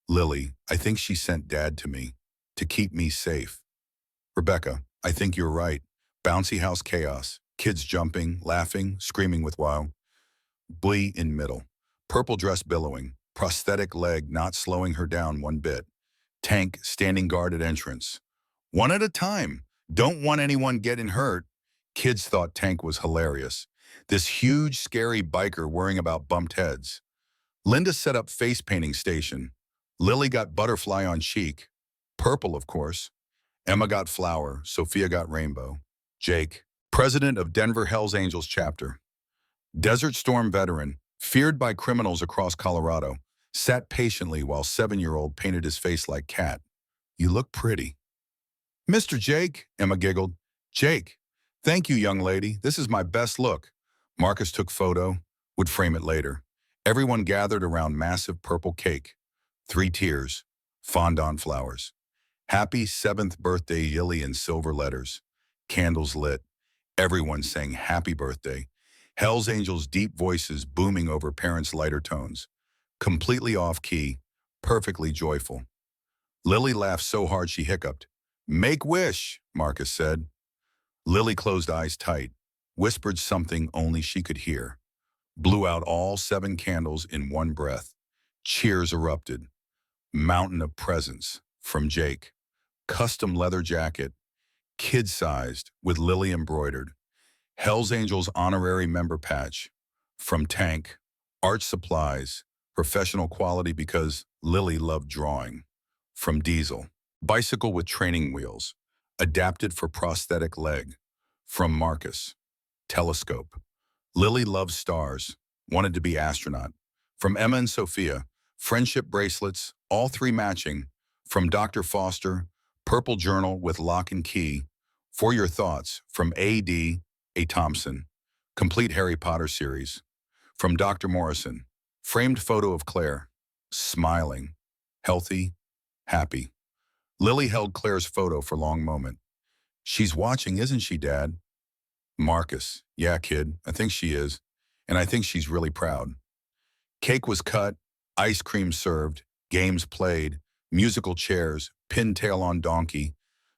Lily, I think she sent Dad to me, to keep me safe. Rebecca, I think you're right. Bouncy house chaos, kids jumping, laughing, screaming with wow. Blee in middle. Purple dress billowing, prosthetic leg not slowing her down one bit. Tank standing guard at entrance. One at a time. Don't want anyone getting hurt. Kids thought Tank was hilarious. This huge, scary biker worrying about bumped heads. Linda set up face painting station. Lily got butterfly on cheek. Purple, of course. Emma got flower. Sophia got rainbow. Jake, president of Denver Hells Angels chapter. Desert Storm veteran, feared by criminals across Colorado, sat patiently while 7-year-old painted his face like cat. You look pretty. Mr. Jake, Emma giggled. Jake, thank you, young lady. This is my best look. Marcus took photo, would frame it later. Everyone gathered around massive purple cake. 3 tiers, fondant flowers. Happy 7th birthday, Yili in silver letters. Candles lit. Everyone sang happy birthday. Hell's Angels' deep voices booming over parents' lighter tones. Completely off-key, perfectly joyful. Lily laughed so hard she hiccuped. Make wish, Marcus said. Lily closed eyes tight, whispered something only she could hear. Blew out all 7 candles in one breath. Cheers erupted. Mountain of presents from Jake. Custom leather jacket, kid-sized with Lily embroidered. Hell's Angels honorary member patch. From Tank. Art supplies. Professional quality because Lily loved drawing. From Diesel. Bicycle with training wheels. Adapted for prosthetic leg. From Marcus. Telescope. Lily loves stars. Wanted to be astronaut. From Emma and Sophia. Friendship bracelets, all 3 matching. From Dr. Foster. Purple journal with lock and key. For your thoughts. From A.D. A. Thompson. Complete Harry Potter series. From Dr. Morrison. Framed photo of Claire. Smiling. Healthy. Happy. Lily held Claire's photo for a long moment. She's watching, isn't she, Dad? Marcus. Yeah, kid. I think she is. And I think she's really proud. Cake was cut. Ice cream served. Games played. Musical chairs, pintail on donkey,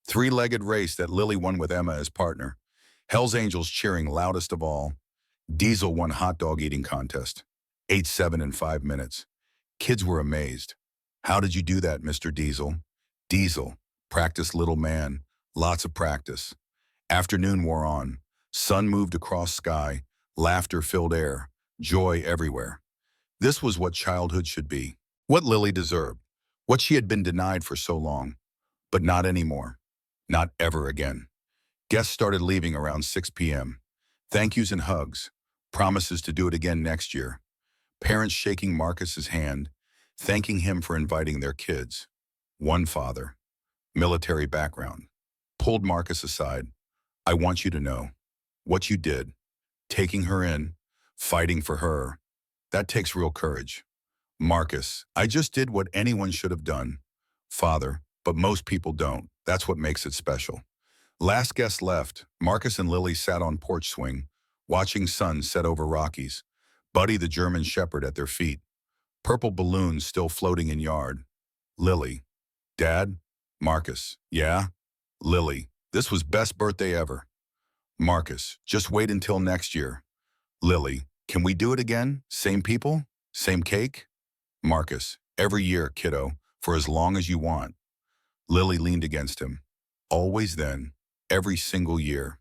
three-legged race that Lily won with Emma as partner. Hell's Angels cheering loudest of all. Diesel won hot dog eating contest. Ate 7 in 5 minutes. Kids were amazed. How did you do that, Mr. Diesel? Diesel, practice little man, lots of practice. Afternoon wore on. Sun moved across sky. Laughter filled air. Joy everywhere. This was what childhood should be. What Lily deserved. What she had been denied for so long. But not anymore. Not ever again. Guests started leaving around 6 p.m. Thank yous and hugs. Promises to do it again next year. Parents shaking Marcus's hand, thanking him for inviting their kids. One father, military background, pulled Marcus aside. I want you to know what you did, taking her in, fighting for her. That takes real courage. Marcus, I just did what anyone should have done. Father, but most people don't. That's what makes it special. Last guest left, Marcus and Lily sat on porch swing, watching sun set over Rockies. Buddy the German Shepherd at their feet. Purple balloons still floating in yard. Lily. Dad? Marcus. Yeah? Lily. This was best birthday ever. Marcus. Just wait until next year. Lily. Can we do it again? Same people? Same cake? Marcus. Every year, kiddo, for as long as you want. Lily leaned against him. Always then, every single year.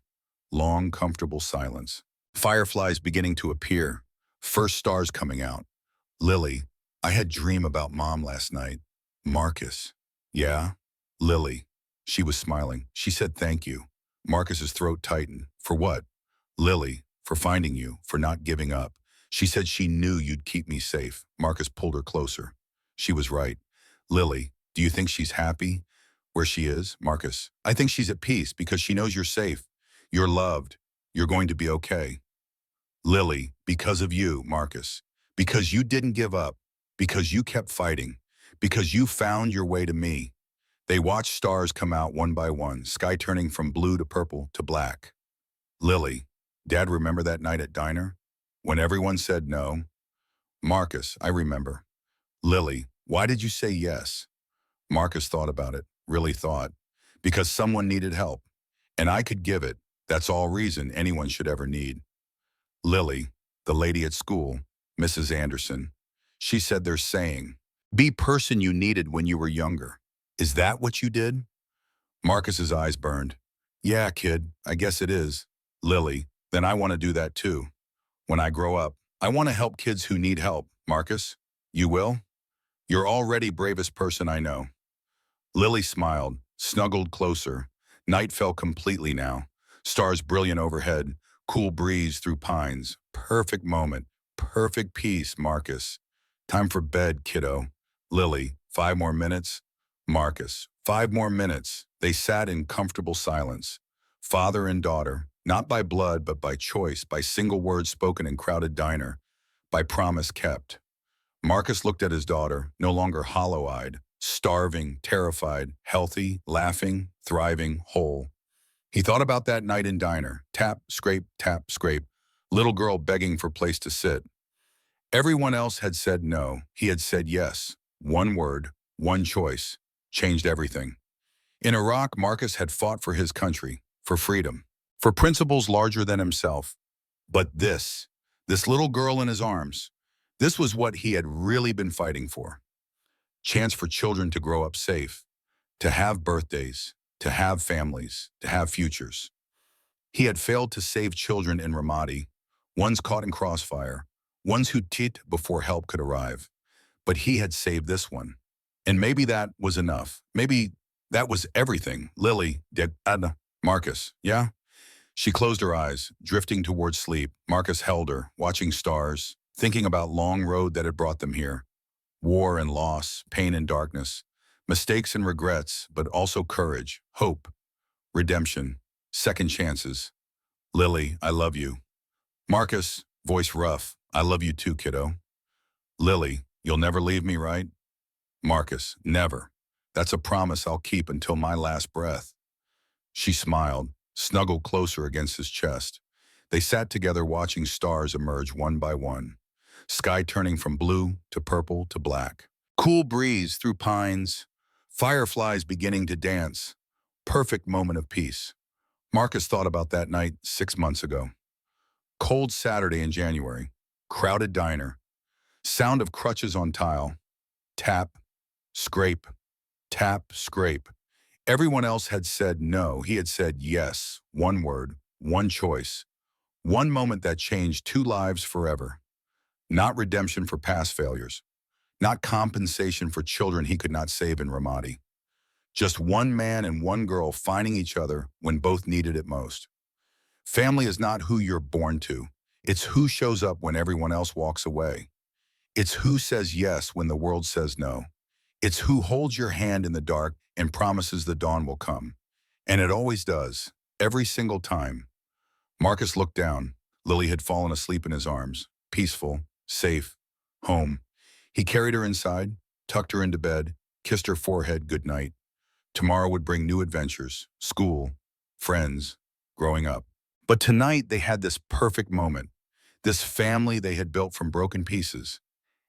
Long, comfortable silence. Fireflies beginning to appear. First stars coming out. Lily. I had dream about Mom last night. Marcus. Yeah? Lily. She was smiling. She said thank you. Marcus's throat tightened. For what? Lily. For finding you. For not giving up. She said she knew you'd keep me safe. Marcus pulled her closer. She was right. Lily. Do you think she's happy where she is? Marcus. I think she's at peace because she knows you're safe. You're loved. You're going to be okay. Lily. Because of you, Marcus. Because you didn't give up. Because you kept fighting. Because you found your way to me. They watched stars come out one by one, sky turning from blue to purple to black. Lily. Dad, remember that night at diner? When everyone said no? Marcus. I remember. Lily. Why did you say yes? Marcus thought about it. Really thought. Because someone needed help. And I could give it. That's all reason anyone should ever need. Lily. The lady at school. Mrs. Anderson. She said they're saying, be person you needed when you were younger. Is that what you did? Marcus's eyes burned. Yeah, kid, I guess it is. Lily. Then I want to do that too. When I grow up, I want to help kids who need help. Marcus, you will? You're already bravest person I know. Lily smiled, snuggled closer. Night fell completely now. Stars brilliant overhead, cool breeze through pines. Perfect moment, perfect peace, Marcus. Time for bed, kiddo. Lily, 5 more minutes. Marcus, 5 more minutes. They sat in comfortable silence. Father and daughter, not by blood, but by choice, by single words spoken in crowded diner, by promise kept. Marcus looked at his daughter, no longer hollow-eyed, starving, terrified, healthy, laughing, thriving, whole. He thought about that night in diner, tap, scrape, little girl begging for place to sit. Everyone else had said no. He had said yes. One word, one choice, changed everything. In Iraq, Marcus had fought for his country, for freedom, for principles larger than himself. But this little girl in his arms, this was what he had really been fighting for. Chance for children to grow up safe, to have birthdays, to have families, to have futures. He had failed to save children in Ramadi, ones caught in crossfire, ones who tit before help could arrive. But he had saved this one. And maybe that was enough. Maybe that was everything. Lily, Marcus, yeah? She closed her eyes, drifting towards sleep. Marcus held her, watching stars, thinking about long road that had brought them here. War and loss, pain and darkness, mistakes and regrets, but also courage, hope, redemption, second chances. Lily, I love you. Marcus, voice rough, I love you too, kiddo. Lily, you'll never leave me, right? Marcus, never. That's a promise I'll keep until my last breath. She smiled, snuggled closer against his chest. They sat together watching stars emerge one by one, sky turning from blue to purple to black. Cool breeze through pines, Fireflies beginning to dance. Perfect moment of peace. Marcus thought about that night 6 months ago. Cold Saturday in January. Crowded diner. Sound of crutches on tile. Tap, scrape, tap, scrape. Everyone else had said no. He had said yes. One word, one choice. One moment that changed two lives forever. Not redemption for past failures. Not compensation for children he could not save in Ramadi. Just one man and one girl finding each other when both needed it most. Family is not who you're born to. It's who shows up when everyone else walks away. It's who says yes when the world says no. It's who holds your hand in the dark and promises the dawn will come. And it always does, every single time. Marcus looked down. Lily had fallen asleep in his arms, peaceful, safe, home. He carried her inside, tucked her into bed, kissed her forehead goodnight. Tomorrow would bring new adventures, school, friends, growing up. But tonight they had this perfect moment, this family they had built from broken pieces.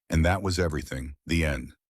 And that was everything, the end.